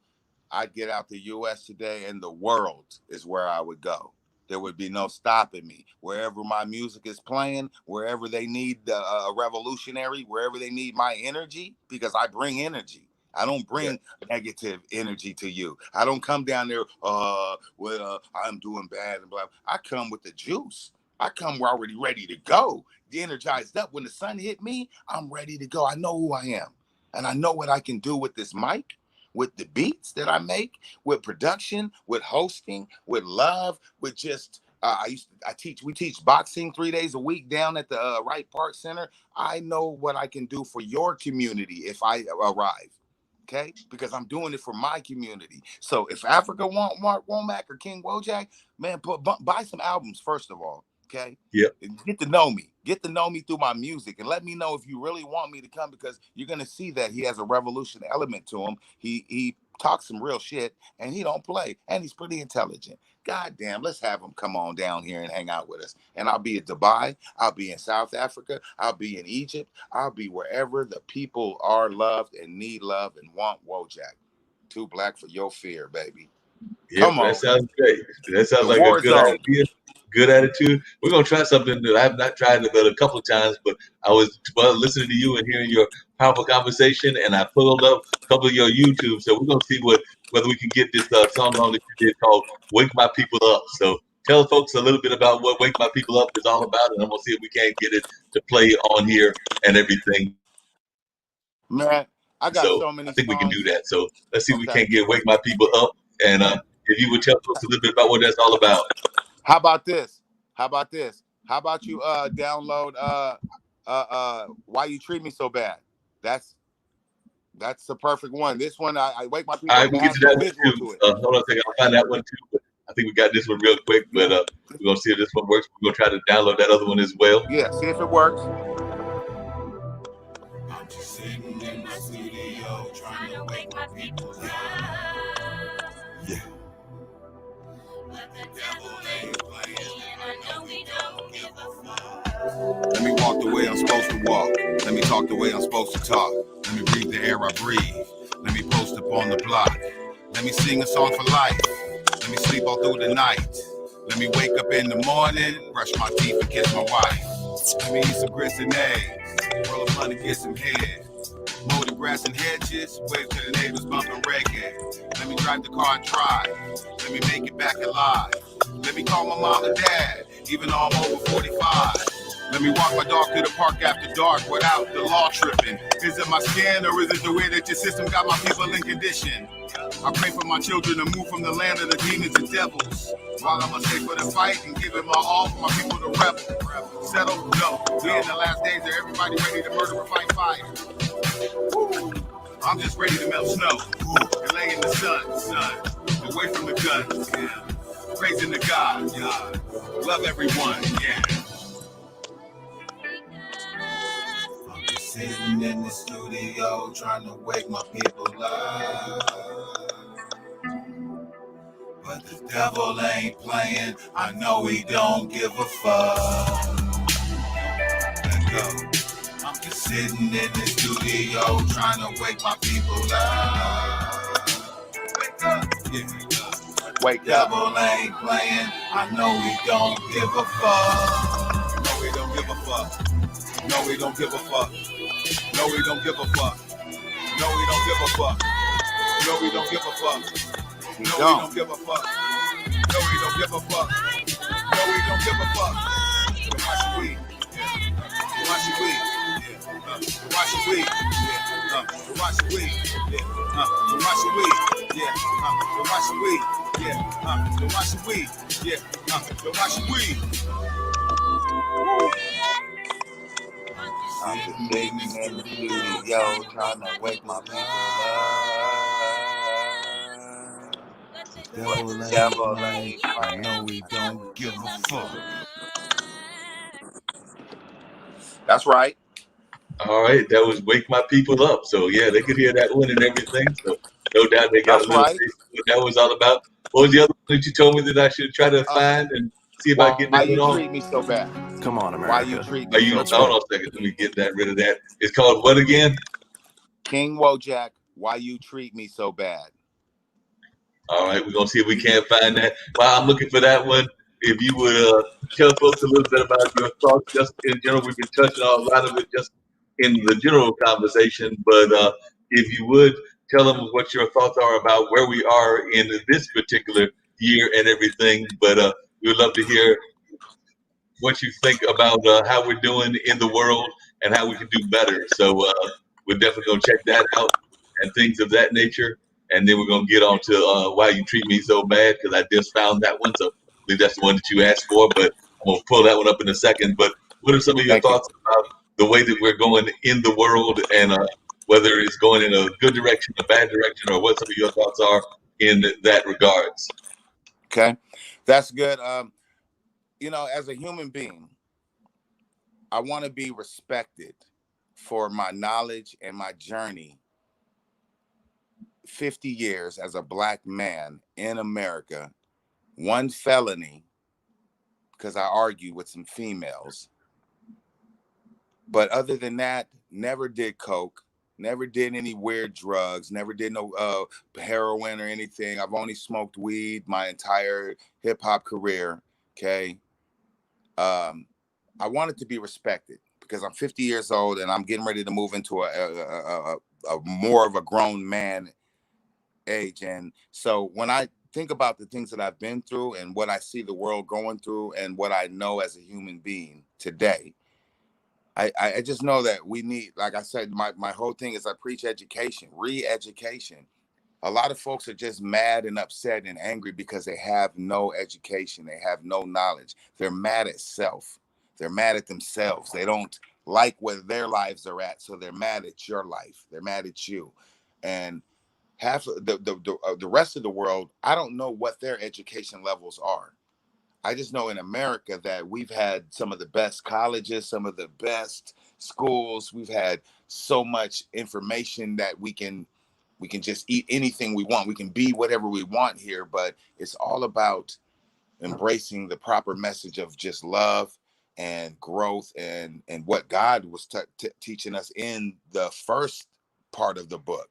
I'd get out the U.S. today, and the world is where I would go. There would be no stopping me. Wherever my music is playing, wherever they need a revolutionary, wherever they need my energy, because I bring energy. I don't Yeah, bring negative energy to you. I don't come down there, I'm doing bad and blah. I come with the juice. I come already ready to go, energized up. When the sun hit me, I'm ready to go. I know who I am, and I know what I can do with this mic, with the beats that I make, with production, with hosting, with love, with just we teach boxing 3 days a week down at the Wright Park Center. I know what I can do for your community if I arrive. Okay, because I'm doing it for my community. So if Africa want Mark Womack or King Wojack, man, buy some albums first of all. Okay, yeah, and get to know me through my music, and let me know if you really want me to come, because you're gonna see that he has a revolution element to him. He talks some real shit, and he don't play, and he's pretty intelligent. God damn, let's have him come on down here and hang out with us. And I'll be in Dubai, I'll be in South Africa, I'll be in Egypt, I'll be wherever the people are loved and need love and want Wojak. Too black for your fear, baby. yep. Come That on. sounds great. That sounds The like a war good zone. idea. good attitude. We're gonna try something that I've not tried it but a couple of times, but I was listening to you and hearing your powerful conversation, and I pulled up a couple of your YouTube. So we're gonna see whether we can get this song on that you did called "Wake My People Up." So tell folks a little bit about what "Wake My People Up" is all about, and I'm gonna see if we can't get it to play on here and everything. Man, I got So so I many think we can do songs. that. So let's see if we Okay. can't get "Wake My People Up," and if you would tell folks a little bit about what that's all about. How about this? How about this? How about you download Why You Treat Me So Bad? That's the perfect one. This one, I Wake My All People right, Up. we'll It get has to some that one visual too. to it. Hold on a second, I'll find that one too. But I think we got this one real quick. But we're gonna see if this one works. We're gonna try to download that other one as well. Yeah, see if it works. I'm just sitting in my studio trying to wake my people up. Yeah. But the devil ain't playing, and I know we don't give a fuck. Let me walk the way I'm supposed to walk. Let me talk the way I'm supposed to talk. Let me breathe the air I breathe. Let me post up on the block. Let me sing a song for life. Let me sleep all through the night. Let me wake up in the morning, brush my teeth and kiss my wife. Let me eat some grits and eggs, roll a blunt and get some head. Mow the grass and hedges, wave to the neighbors bumping reggae. Let me drive the car and drive. Let me make it back alive. Let me call my mom and dad, even though I'm over 45. Let me walk my dog to the park after dark without the law tripping. Is it my skin or is it the way that your system got my people in condition? I pray for my children to move from the land of the demons and devils. While I must stay for the fight and give it my all for my people to rebel. Settle? No. We in the last days of everybody ready to murder or fight fire. I'm just ready to melt snow and lay in the sun, away from the guns, yeah. Praising the God, yeah. Love everyone, yeah. I'm just sitting in the studio trying to wake my people up. But the devil ain't playing, I know he don't give a fuck. Let go. I'm just sitting in the studio trying to wake my people up. Wake up, yeah. Wake up. Devil ain't playing, I know he don't give a fuck. No, he don't give a fuck. No, he don't give a fuck. No, he don't give a fuck. No, he don't give a fuck. No, he don't give a fuck. No, he don't give a fuck. No, he don't give a fuck. No, he don't give a fuck. Watch your weed. Watch your weed. Watch your weed. Watch your weed. Watch your weed. Yeah. Watch your weed. Yeah. Watch your weed. Yeah. Watch your weed. I'm just sitting in the studio trying to wake my people up. The devil ain't playing. I know he don't give a fuck. That's right. All right, that was "Wake My People Up." So yeah, they could hear that one and everything. So no doubt they got a That's little right. taste of what that was all about. What was the other one that you told me that I should try to find and see if I can get Why that one you on? treat me so bad? Come on, Why you America. treat Are me you so That's hold bad? right. on a second? Let me get that rid of that. It's called what again? King Wojack, why you treat me so bad? All right, we're gonna see if we can't find that. While I'm looking for that one, if you would tell folks a little bit about your thoughts, just in general. We've been touching on a lot of it just in the general conversation, but if you would tell them what your thoughts are about where we are in this particular year and everything. But we would love to hear what you think about how we're doing in the world and how we can do better. So we're definitely gonna check that out and things of that nature. And then we're gonna get on to why you treat me so bad because I just found that one. So I believe that's the one that you asked for. But I'm gonna pull that one up in a second. But what are some of your Thank you. thoughts about the way that we're going in the world and whether it's going in a good direction, a bad direction, or what some of your thoughts are in that regards? Okay. That's good. As a human being, I want to be respected for my knowledge and my journey. 50 years as a black man in America, one felony because I argued with some females. But other than that, never did coke, never did any weird drugs, never did no heroin or anything. I've only smoked weed my entire hip hop career. Okay. Um, I wanted to be respected because I'm 50 years old and I'm getting ready to move into a more of a grown man age. And so when I think about the things that I've been through and what I see the world going through and what I know as a human being today, I just know that we need, like I said, my whole thing is I preach education, re-education. A lot of folks are just mad and upset and angry because they have no education. They have no knowledge. They're mad at self. They're mad at themselves. They don't like where their lives are at. So they're mad at your life. They're mad at you. And half of the rest of the world, I don't know what their education levels are. I just know in America that we've had some of the best colleges, some of the best schools. We've had so much information that we can just eat anything we want. We can be whatever we want here, but it's all about embracing the proper message of just love and growth and what God was teaching us in the first part of the book,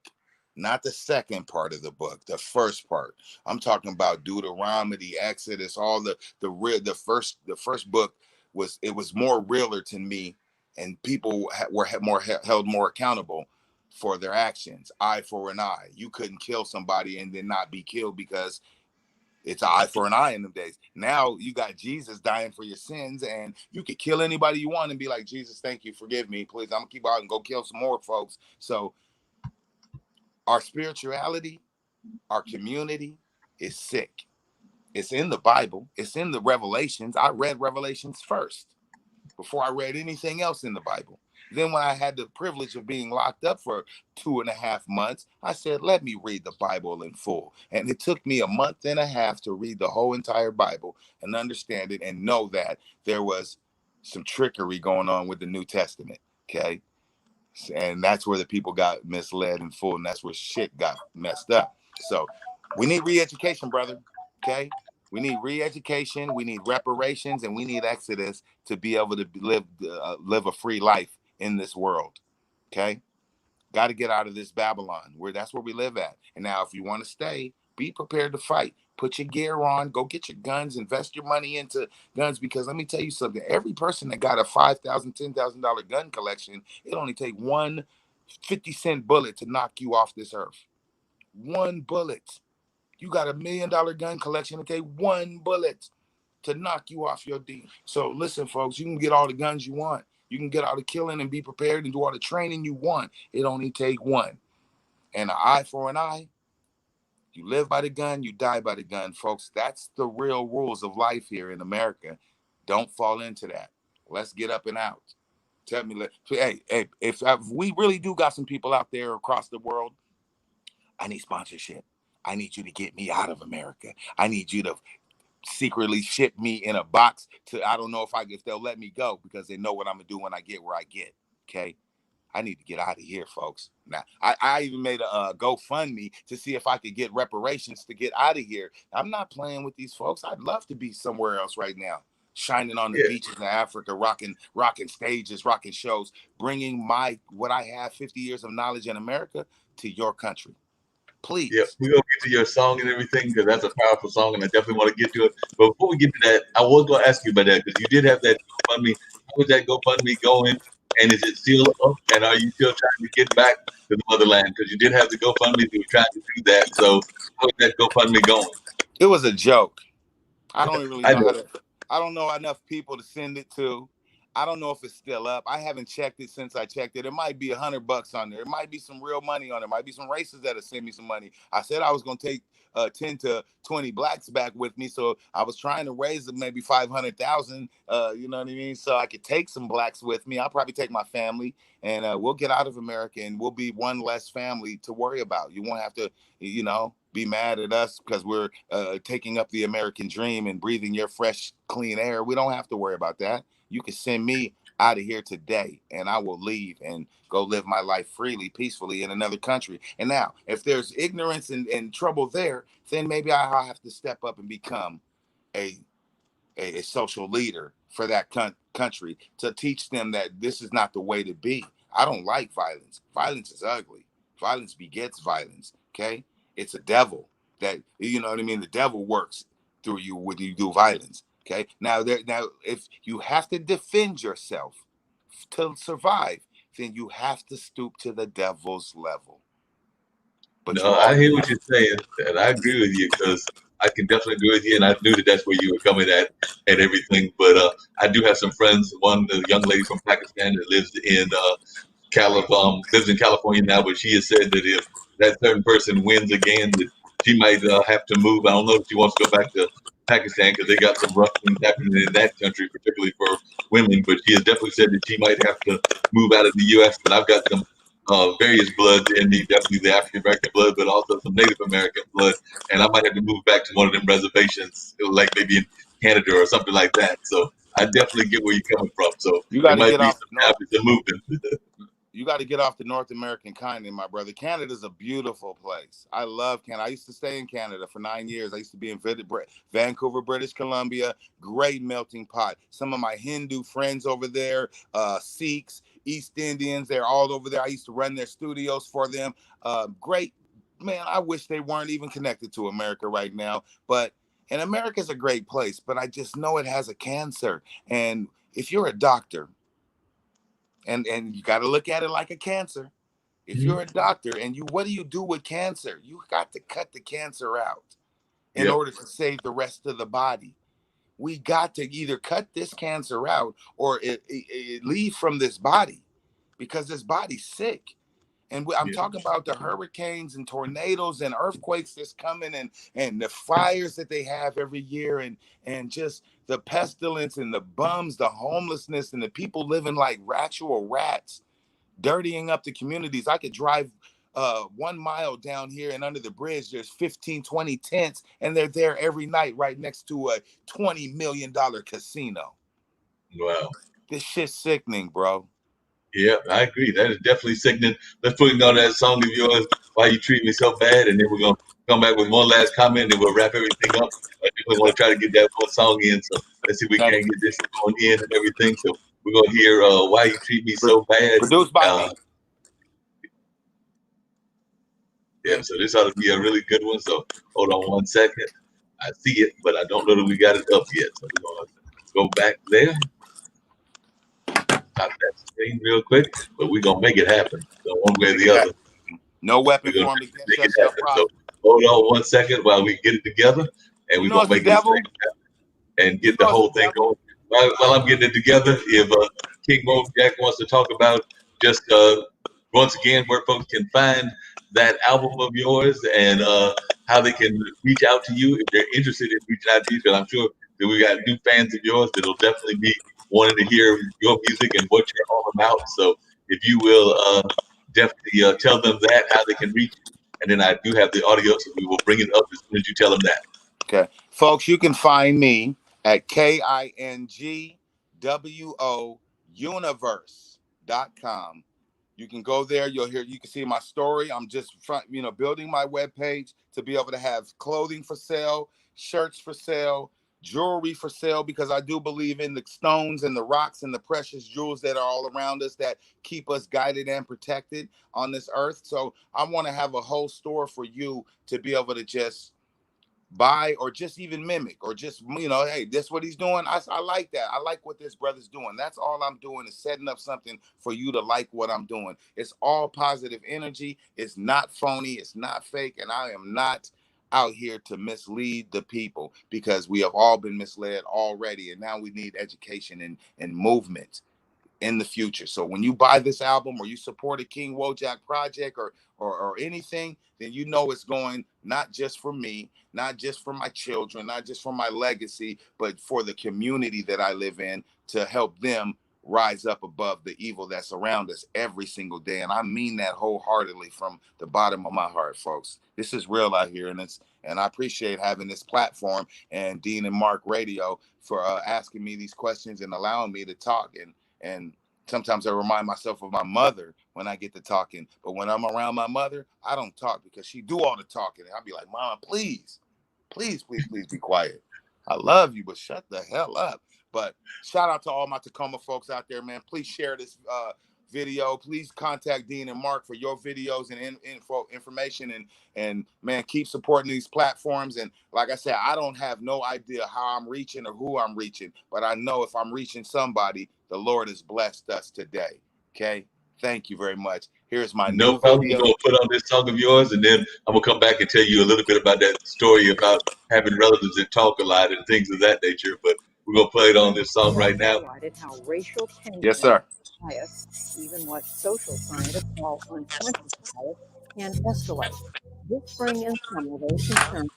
not the second part of the book, the first part. I'm talking about Deuteronomy, the Exodus, all the real the first book was more realer to me, and people were more held more accountable for their actions. Eye for an eye. You couldn't kill somebody and then not be killed because it's an eye for an eye in them days. Now you got Jesus dying for your sins, and you could kill anybody you want and be like, Jesus, thank you, forgive me, please. I'm gonna keep out and go kill some more folks. So our spirituality, our community is sick. It's in the Bible. It's in the Revelations. I read Revelations first before I read anything else in the Bible. Then, when I had the privilege of being locked up for 2.5 months, I said, let me read the Bible in full. And it took me a month and a half to read the whole entire Bible and understand it and know that there was some trickery going on with the New Testament. Okay. And that's where the people got misled in full. And that's where shit got messed up. So we need re education, brother. Okay. We need re-education, we need reparations, and we need exodus to be able to live a free life in this world. Okay, got to get out of this Babylon where that's where we live at. And now, if you want to stay, be prepared to fight. Put your gear on. Go get your guns. Invest your money into guns because let me tell you something. Every person that got a $5,000, $10,000 gun collection, it only take one 50-cent bullet to knock you off this earth. One bullet. You got $1 million gun collection. It take one bullet to knock you off your D. So listen, folks, you can get all the guns you want. You can get all the killing and be prepared and do all the training you want. It only take one. And an eye for an eye. You live by the gun, you die by the gun, folks. That's the real rules of life here in America. Don't fall into that. Let's get up and out. Tell me, hey, if we really do got some people out there across the world, I need sponsorship. I need you to get me out of America. I need you to secretly ship me in a box to, I don't know if they'll let me go because they know what I'm gonna do when I get where I get. Okay. I need to get out of here, folks. Now, I even made a GoFundMe to see if I could get reparations to get out of here. I'm not playing with these folks. I'd love to be somewhere else right now, shining on the Yeah, beaches of Africa, rocking stages, rocking shows, bringing what I have 50 years of knowledge in America to your country. yeah. Please. We're gonna get to your song and everything because that's a powerful song, and I definitely want to get to it. But before we get to that, I was gonna ask you about that because you did have that GoFundMe. How is that GoFundMe going? And is it still up? And are you still trying to get back to the motherland? Because you did have the GoFundMe, you were trying to do that. So how is that GoFundMe going? It was a joke. I don't really I know know. how to. I don't know enough people to send it to. I don't know if it's still up. I haven't checked it since I checked it. It might be $100 on there. It might be some real money on there. It might be some races that'll send me some money. I said I was gonna take 10 to 20 blacks back with me, so I was trying to raise maybe 500,000. You know what I mean? So I could take some blacks with me. I'll probably take my family, and we'll get out of America, and we'll be one less family to worry about. You won't have to, be mad at us because we're taking up the American dream and breathing your fresh, clean air. We don't have to worry about that. You can send me out of here today and I will leave and go live my life freely, peacefully in another country. And now, if there's ignorance and trouble there, then maybe I'll have to step up and become a a social leader for that country to teach them that this is not the way to be. I don't like violence. Violence is ugly. Violence begets violence. Okay. It's a devil that, you know what I mean? The devil works through you when you do violence. Okay. Now if you have to defend yourself to survive, then you have to stoop to the devil's level. But No, you I all hear you what have you're saying, and I agree with you because I can definitely agree with you, and I knew that that's where you were coming at and everything. But I do have some friends. One, a young lady from Pakistan that lives in lives in California now, but she has said that if that certain person wins again, that she might have to move. I don't know if she wants to go back to Pakistan because they got some rough things happening in that country, particularly for women. But she has definitely said that she might have to move out of the U.S. And I've got some various bloods in me, definitely the African American blood, but also some Native American blood. And I might have to move back to one of them reservations, like maybe in Canada or something like that. So I definitely get where you're coming from. So you it got to might get be off some North. habits of moving. You got to get off the North American continent, my brother. Canada's a beautiful place. I love Canada. I used to stay in Canada for 9 years. I used to be in Vancouver, British Columbia. Great melting pot. Some of my Hindu friends over there, Sikhs, East Indians, they're all over there. I used to run their studios for them. Great. Man, I wish they weren't even connected to America right now. And America's a great place, but I just know it has a cancer. And if you're a doctor, and you got to look at it like a cancer. If you're a doctor and what do you do with cancer? You got to cut the cancer out in Yep, order to save the rest of the body. We got to either cut this cancer out or it leave from this body because this body's sick. And I'm yep, talking about the hurricanes and tornadoes and earthquakes that's coming and the fires that they have every year and just the pestilence and the bums, the homelessness and the people living like actual rats, dirtying up the communities. I could drive 1 mile down here and under the bridge, there's 15, 20 tents, and they're there every night right next to a $20 million casino. wow. This shit's sickening, bro. Yeah, I agree. That is definitely sickening. Let's put on that song of yours, Why You Treat Me So Bad, and then we're going to come back with one last comment, and we'll wrap everything up. I definitely want to try to get that one song in, so let's see if we Okay. can get this going in and everything. So we're going to hear Why You Treat Me So Bad. Produced by Uh, me. yeah, so this ought to be a really good one. So hold on one second. I see it, but I don't know that we got it up yet. So we're going to go back there, stop that screen real quick, but we're going to make it happen. So one way or Make the it other. happen. No weapon We're gonna formed against make us it shall happen. So prosper. hold on one second while we get it together, and You we're know gonna it's the make this devil. thing and You get the know it's whole the thing devil. going. While I'm getting it together, if King Wojack wants to talk about just once again where folks can find that album of yours and how they can reach out to you if they're interested in reaching out to you, because I'm sure that we got new fans of yours that'll definitely be wanting to hear your music and what you're all about. So if you will definitely tell them that how they can reach you, and then I do have the audio, so we will bring it up as soon as you tell them that. Okay. Folks, you can find me at KINGWO universe.com. You can go there. You can see my story. I'm just building my webpage to be able to have clothing for sale, shirts for sale, jewelry for sale, because I do believe in the stones and the rocks and the precious jewels that are all around us that keep us guided and protected on this earth. So I want to have a whole store for you to be able to just buy or just even mimic or just hey, this what he's doing. I like that. I like what this brother's doing. That's all I'm doing is setting up something for you to like what I'm doing. It's all positive energy. It's not phony, it's not fake, and I am not out here to mislead the people, because we have all been misled already, and now we need education and movement in the future. So when you buy this album or you support a King Wojack project or anything, then you know it's going not just for me, not just for my children, not just for my legacy, but for the community that I live in, to help them rise up above the evil that's around us every single day. And I mean that wholeheartedly from the bottom of my heart, folks. This is real out here, and I appreciate having this platform and Dean and Mark Radio for asking me these questions and allowing me to talk. And sometimes I remind myself of my mother when I get to talking. But when I'm around my mother, I don't talk because she do all the talking. And I'll be like, Mama, please, please, please, please be quiet. I love you, but shut the hell up. But shout out to all my Tacoma folks out there, man. Please share this video. Please contact Dean and Mark for your videos and information, and man, keep supporting these platforms. And like I said, I don't have no idea how I'm reaching or who I'm reaching, but I know if I'm reaching somebody, the Lord has blessed us today. Okay, thank you very much. Here's my No new problem. We're video. gonna put on this song of yours, and then I'm gonna come back and tell you a little bit about that story about having relatives that talk a lot and things of that nature. But we're gonna play it on this song right now. Highlighted how racial tension, Yes, sir. bias, even what social scientists call unconscious bias, can escalate. This spring and summer, those concerns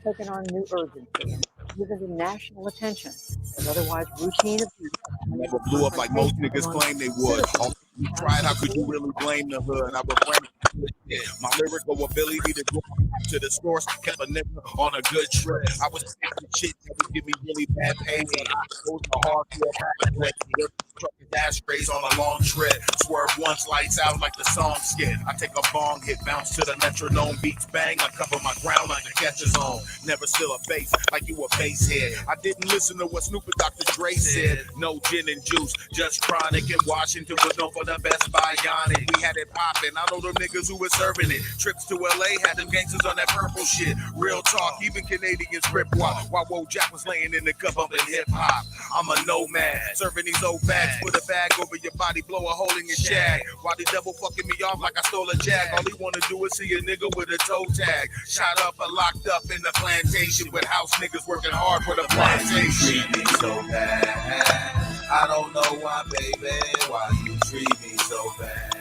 have taken on new urgency and given to national attention as otherwise routine abuse Never blew up like most niggas claim they would. All you tried, how could you really blame the hood? I refrain from shit. My lyrical ability to go back to the source kept a nigga on a good trip. I was taking shit that would give me really bad pain, but I chose my hardcore back with trucking ashtrays on a long trip. Swerve once, lights out like the song skit. I take a bong hit, bounce to the metronome, beats bang. I cover my ground like the catcher zone. Never still a bass like you a bass head. I didn't listen to what Snoop and Dr. Dre said. No gin and juice, just chronic in Washington was known for the best bionic. We had it poppin'. I know them niggas who was serving it. Trips to LA had them gangsters on that purple shit. Real talk, even Canadians grip walk. While Wojack was laying in the cup up in hip hop. I'm a nomad, serving these old bags. Put a bag over your body, blow a hole in your shag. While the devil fucking me off like I stole a jag. All he wanna do is see a nigga with a toe tag. Shot up and locked up in the plantation with house niggas working hard for the plantation. Treat me so bad. I don't know why, baby. Why you treat me so bad?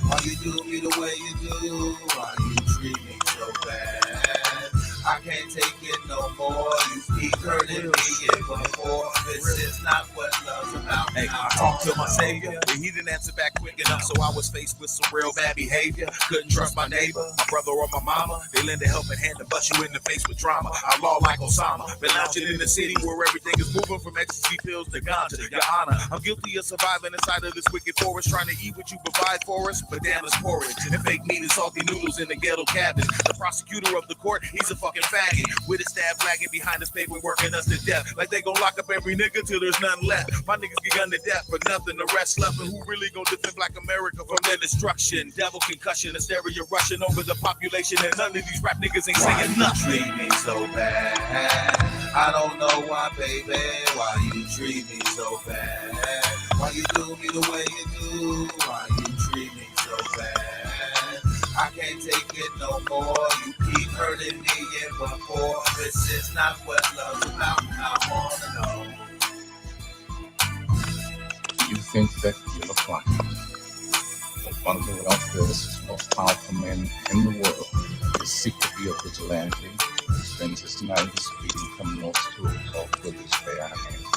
Why you do me the way you do? Why you treat me so bad? I can't take it no more. You keep hurting me before. This is not what love's about. Hey, I talked to my savior, but he didn't answer back quick enough, so I was faced with some real bad behavior. Couldn't trust my neighbor, my brother, or my mama. They lend a helping hand to bust you in the face with drama. I law like Osama, been lounging in the city where everything is moving from ecstasy pills to ganja. Your honor, I'm guilty of surviving inside of this wicked forest, trying to eat what you provide for us, but damn, it's porridge and fake meat and salty noodles in the ghetto cabin. The prosecutor of the court, he's a fucking faggot with a stab lagging behind his paper, working us to death. Like they gon' lock up every nigga till there's none left. My niggas get gunned to death for nothing. The rest left, and who really gon' defend Black America from their destruction? Devil concussion, hysteria rushing over the population, and none of these rap niggas ain't saying nothing. Treat me so bad. I don't know why, baby. Why you treat me so bad? Why you do me the way you do? Why you treat me so bad? I can't take it no more. You keep hurting me and before. This is not what love's about. I wanna know. You think that you look like him. But wonder what I feel is the most powerful man in the world. His seek to be a vigilante. He spends his night speeding from north to south with his bare hands.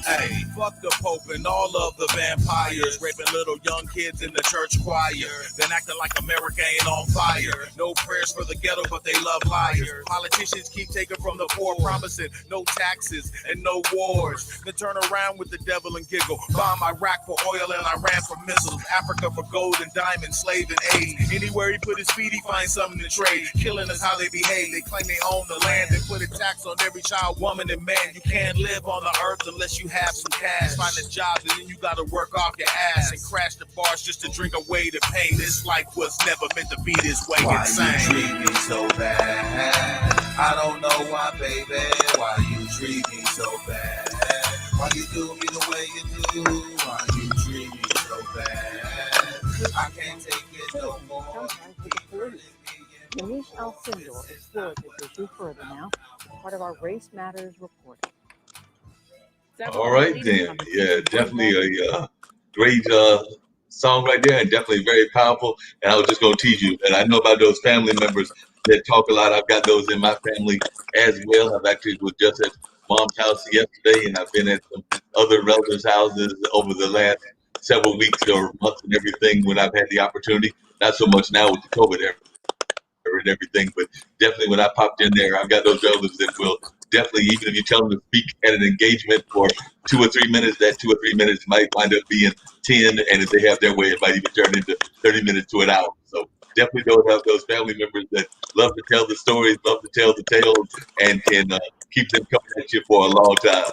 Hey, fuck the Pope and all of the vampires, raping little young kids in the church choir, then acting like America ain't on fire. No prayers for the ghetto, but they love liars. Politicians keep taking from the poor, promising no taxes and no wars. Then turn around with the devil and giggle. Bomb Iraq for oil and Iran for missiles. Africa for gold and diamonds, slave and aid. Anywhere he put his feet, he finds something to trade. Killing us how they behave. They claim they own the land and put a tax on every child, woman, and man. You can't live on the earth unless you have some cash. Find a job and then you gotta work off your ass and crash the bars just to drink away the pain. This life was never meant to be this way. Why Insane. you treat me so bad? I don't know why, baby. Why you treat me so bad? Why you do me the way you do? Why you treat me so bad? I can't take it no more. Manish Al-Sindor explored this issue further now as part of our Race Matters reporting. All right, then. Yeah, definitely a great song right there, and definitely very powerful. And I was just going to tease you, and I know about those family members that talk a lot. I've got those in my family as well. I've actually was just at mom's house yesterday, and I've been at some other relatives' houses over the last several weeks or months and everything when I've had the opportunity. Not so much now with the COVID era and everything, but definitely when I popped in there, I've got those relatives that will definitely, even if you tell them to speak at an engagement for 2 or 3 minutes, that 2 or 3 minutes might wind up being 10, and if they have their way, it might even turn into 30 minutes to an hour. So definitely don't have those family members that love to tell the stories, love to tell the tales, and can keep them coming at you for a long time.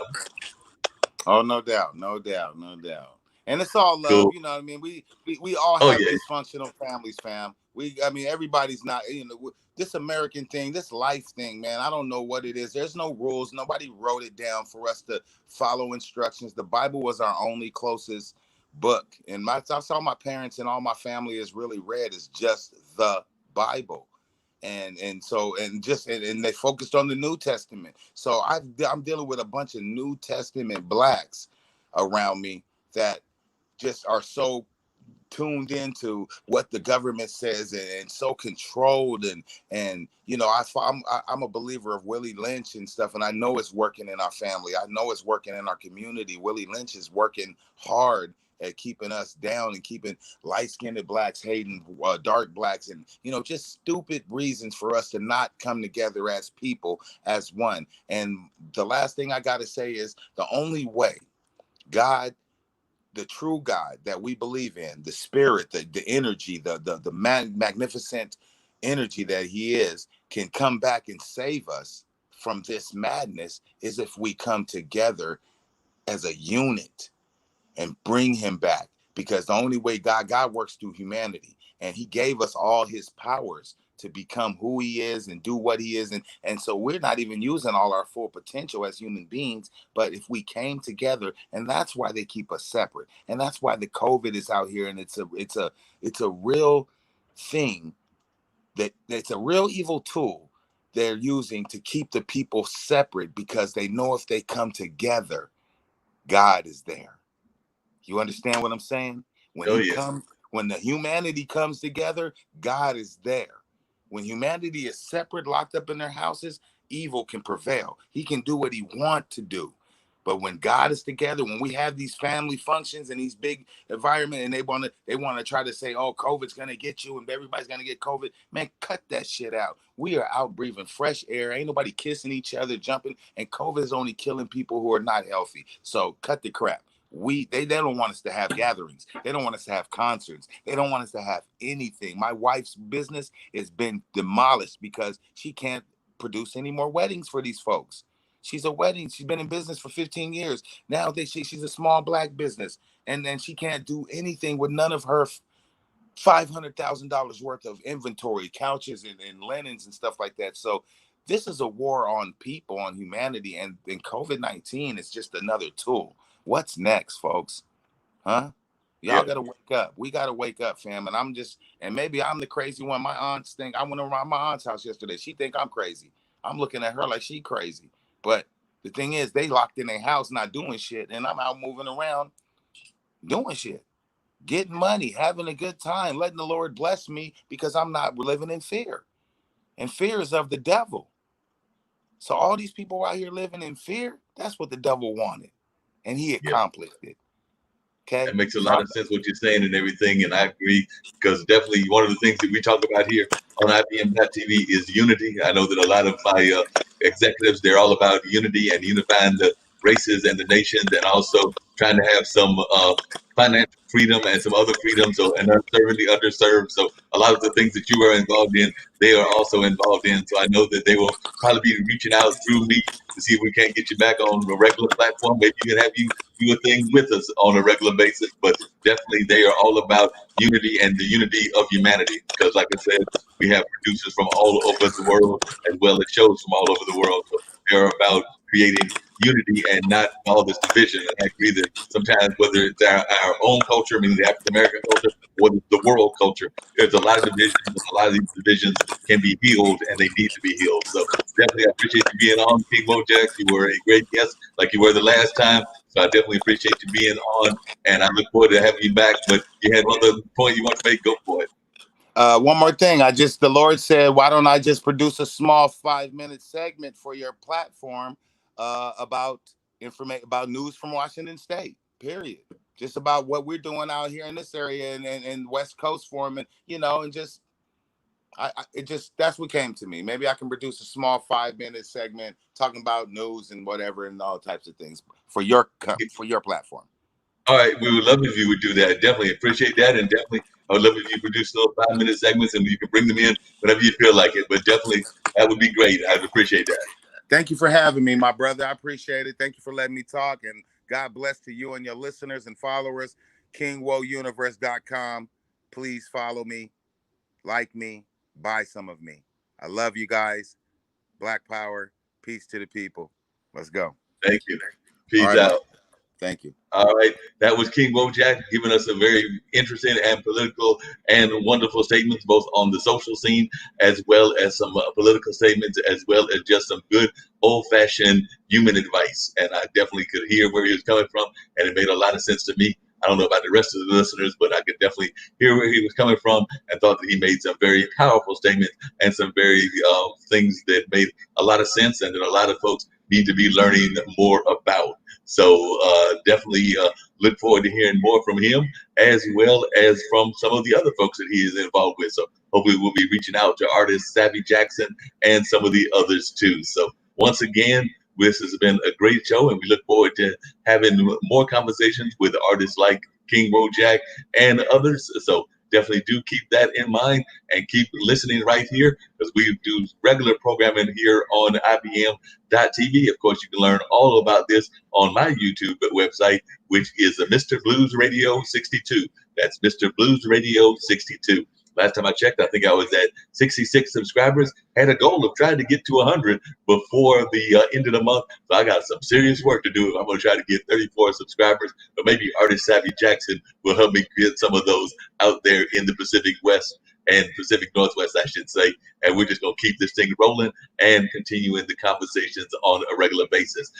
Oh, no doubt, no doubt, no doubt. And it's all love, Cool. you know what I mean? We all Oh have yeah, dysfunctional families, fam. I mean, everybody's not, this American thing, this life thing, man. I don't know what it is. There's no rules. Nobody wrote it down for us to follow instructions. The Bible was our only closest book, and that's all my parents and all my family has really read is just the Bible. And they focused on the New Testament. So I'm dealing with a bunch of New Testament blacks around me that just are so tuned into what the government says and so controlled and I'm a believer of Willie Lynch and stuff, and I know it's working in our family. I know it's working in our community. Willie Lynch is working hard at keeping us down and keeping light-skinned blacks hating dark blacks, and just stupid reasons for us to not come together as people, as one. And the last thing I got to say is the only way God, the true God that we believe in, the spirit, the energy, the magnificent energy that he is, can come back and save us from this madness is if we come together as a unit and bring him back. Because the only way God works through humanity, and he gave us all his powers to become who he is and do what he is. And so we're not even using all our full potential as human beings. But if we came together, and that's why they keep us separate. And that's why the COVID is out here. And it's a real thing, it's a real evil tool they're using to keep the people separate, because they know if they come together, God is there. You understand what I'm saying? When oh he yeah, comes, when the humanity comes together, God is there. When humanity is separate, locked up in their houses, evil can prevail. He can do what he wants to do. But when God is together, when we have these family functions and these big environment, and they want to try to say, oh, COVID's gonna get you and everybody's gonna get COVID, man, cut that shit out. We are out breathing fresh air. Ain't nobody kissing each other, jumping, and COVID is only killing people who are not healthy. So cut the crap. They don't want us to have gatherings. They don't want us to have concerts. They don't want us to have anything. My wife's business has been demolished because she can't produce any more weddings for these folks. She's been in business for 15 years. Now she's a small black business, and then she can't do anything with none of her $500,000 worth of inventory, couches and linens and stuff like that. So this is a war on people, on humanity, and COVID-19 is just another tool. What's next, folks? Huh? Y'all yeah. gotta wake up. We gotta wake up, fam. And maybe I'm the crazy one. My aunts think, I went around my aunt's house yesterday. She think I'm crazy. I'm looking at her like she crazy. But the thing is, they locked in their house not doing shit, and I'm out moving around doing shit, getting money, having a good time, letting the Lord bless me because I'm not living in fear. And fear is of the devil. So all these people out here living in fear, that's what the devil wanted. And he Yeah. accomplished it. That Okay? makes a So lot of sense what you're saying and everything, and I agree because definitely one of the things that we talk about here on IBM.TV is unity. I know that a lot of my executives, they're all about unity and unifying the races and the nations, and also trying to have some financial freedom and some other freedoms, so and serving the underserved. So a lot of the things that you are involved in, they are also involved in. So I know that they will probably be reaching out through me to see if we can't get you back on a regular platform. Maybe you can have you do a thing with us on a regular basis, but definitely they are all about unity and the unity of humanity. Because, like I said, we have producers from all over the world as well as shows from all over the world. So they're about creating unity and not all this division. And I agree that sometimes, whether it's our own culture, meaning the African American culture, or the world culture, there's a lot of divisions, and a lot of these divisions can be healed and they need to be healed. So definitely, I appreciate you being on, King Wojack. You were a great guest, like you were the last time. So I definitely appreciate you being on, and I look forward to having you back. But you had one other point you want to make, go for it. one more thing. The Lord said, why don't I just produce a small 5-minute segment for your platform about information, about news from Washington State, period. Just about what we're doing out here in this area and West Coast for them, and just, it just, that's what came to me. Maybe I can produce a small 5-minute segment talking about news and whatever and all types of things for your platform. All right, we would love if you would do that. Definitely appreciate that, and definitely I would love if you produce little 5-minute segments and you can bring them in whenever you feel like it. But definitely that would be great. I'd appreciate that. Thank you for having me, my brother. I appreciate it. Thank you for letting me talk. And God bless to you and your listeners and followers. KingWoUniverse.com. Please follow me, like me, buy some of me. I love you guys. Black power. Peace to the people. Let's go. Thank you. All Peace right, out. thank you. All right, that was King Wojack giving us a very interesting and political and wonderful statements, both on the social scene as well as some political statements, as well as just some good old-fashioned human advice. And I definitely could hear where he was coming from, and it made a lot of sense to me. I don't know about the rest of the listeners, but I could definitely hear where he was coming from, and thought that he made some very powerful statements and some very things that made a lot of sense, and that a lot of folks need to be learning more about. So definitely look forward to hearing more from him, as well as from some of the other folks that he is involved with. So hopefully we'll be reaching out to artist Savvy Jackson and some of the others too. So once again, this has been a great show, and we look forward to having more conversations with artists like King Wojack and others. So definitely do keep that in mind and keep listening right here, because we do regular programming here on IBM.TV. Of course, you can learn all about this on my YouTube website, which is Mr. Blues Radio 62. That's Mr. Blues Radio 62. Last time I checked, I think I was at 66 subscribers. Had a goal of trying to get to 100 before the end of the month. So I got some serious work to do. I'm going to try to get 34 subscribers, but maybe artist Savvy Jackson will help me get some of those out there in the Pacific West and Pacific Northwest, I should say. And we're just going to keep this thing rolling and continuing the conversations on a regular basis.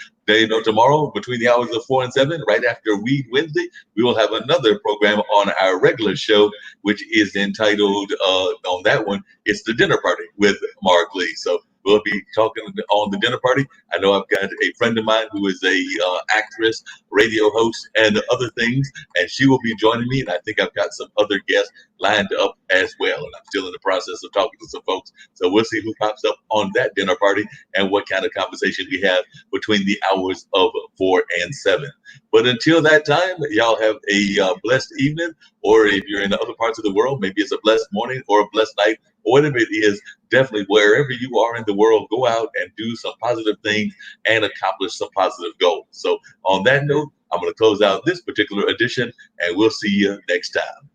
Tomorrow, between the hours of 4 and 7, right after Weed Wednesday, we will have another program on our regular show, which is entitled, on that one, it's The Dinner Party with Mark Lee. So we'll be talking on The Dinner Party. I know I've got a friend of mine who is a actress, radio host, and other things, and she will be joining me. And I think I've got some other guests lined up as well. And I'm still in the process of talking to some folks. So we'll see who pops up on that dinner party and what kind of conversation we have between the hours of 4 and 7. But until that time, y'all have a blessed evening, or if you're in other parts of the world, maybe it's a blessed morning or a blessed night, or whatever it is. Definitely, wherever you are in the world, go out and do some positive things and accomplish some positive goals. So on that note, I'm going to close out this particular edition, and we'll see you next time.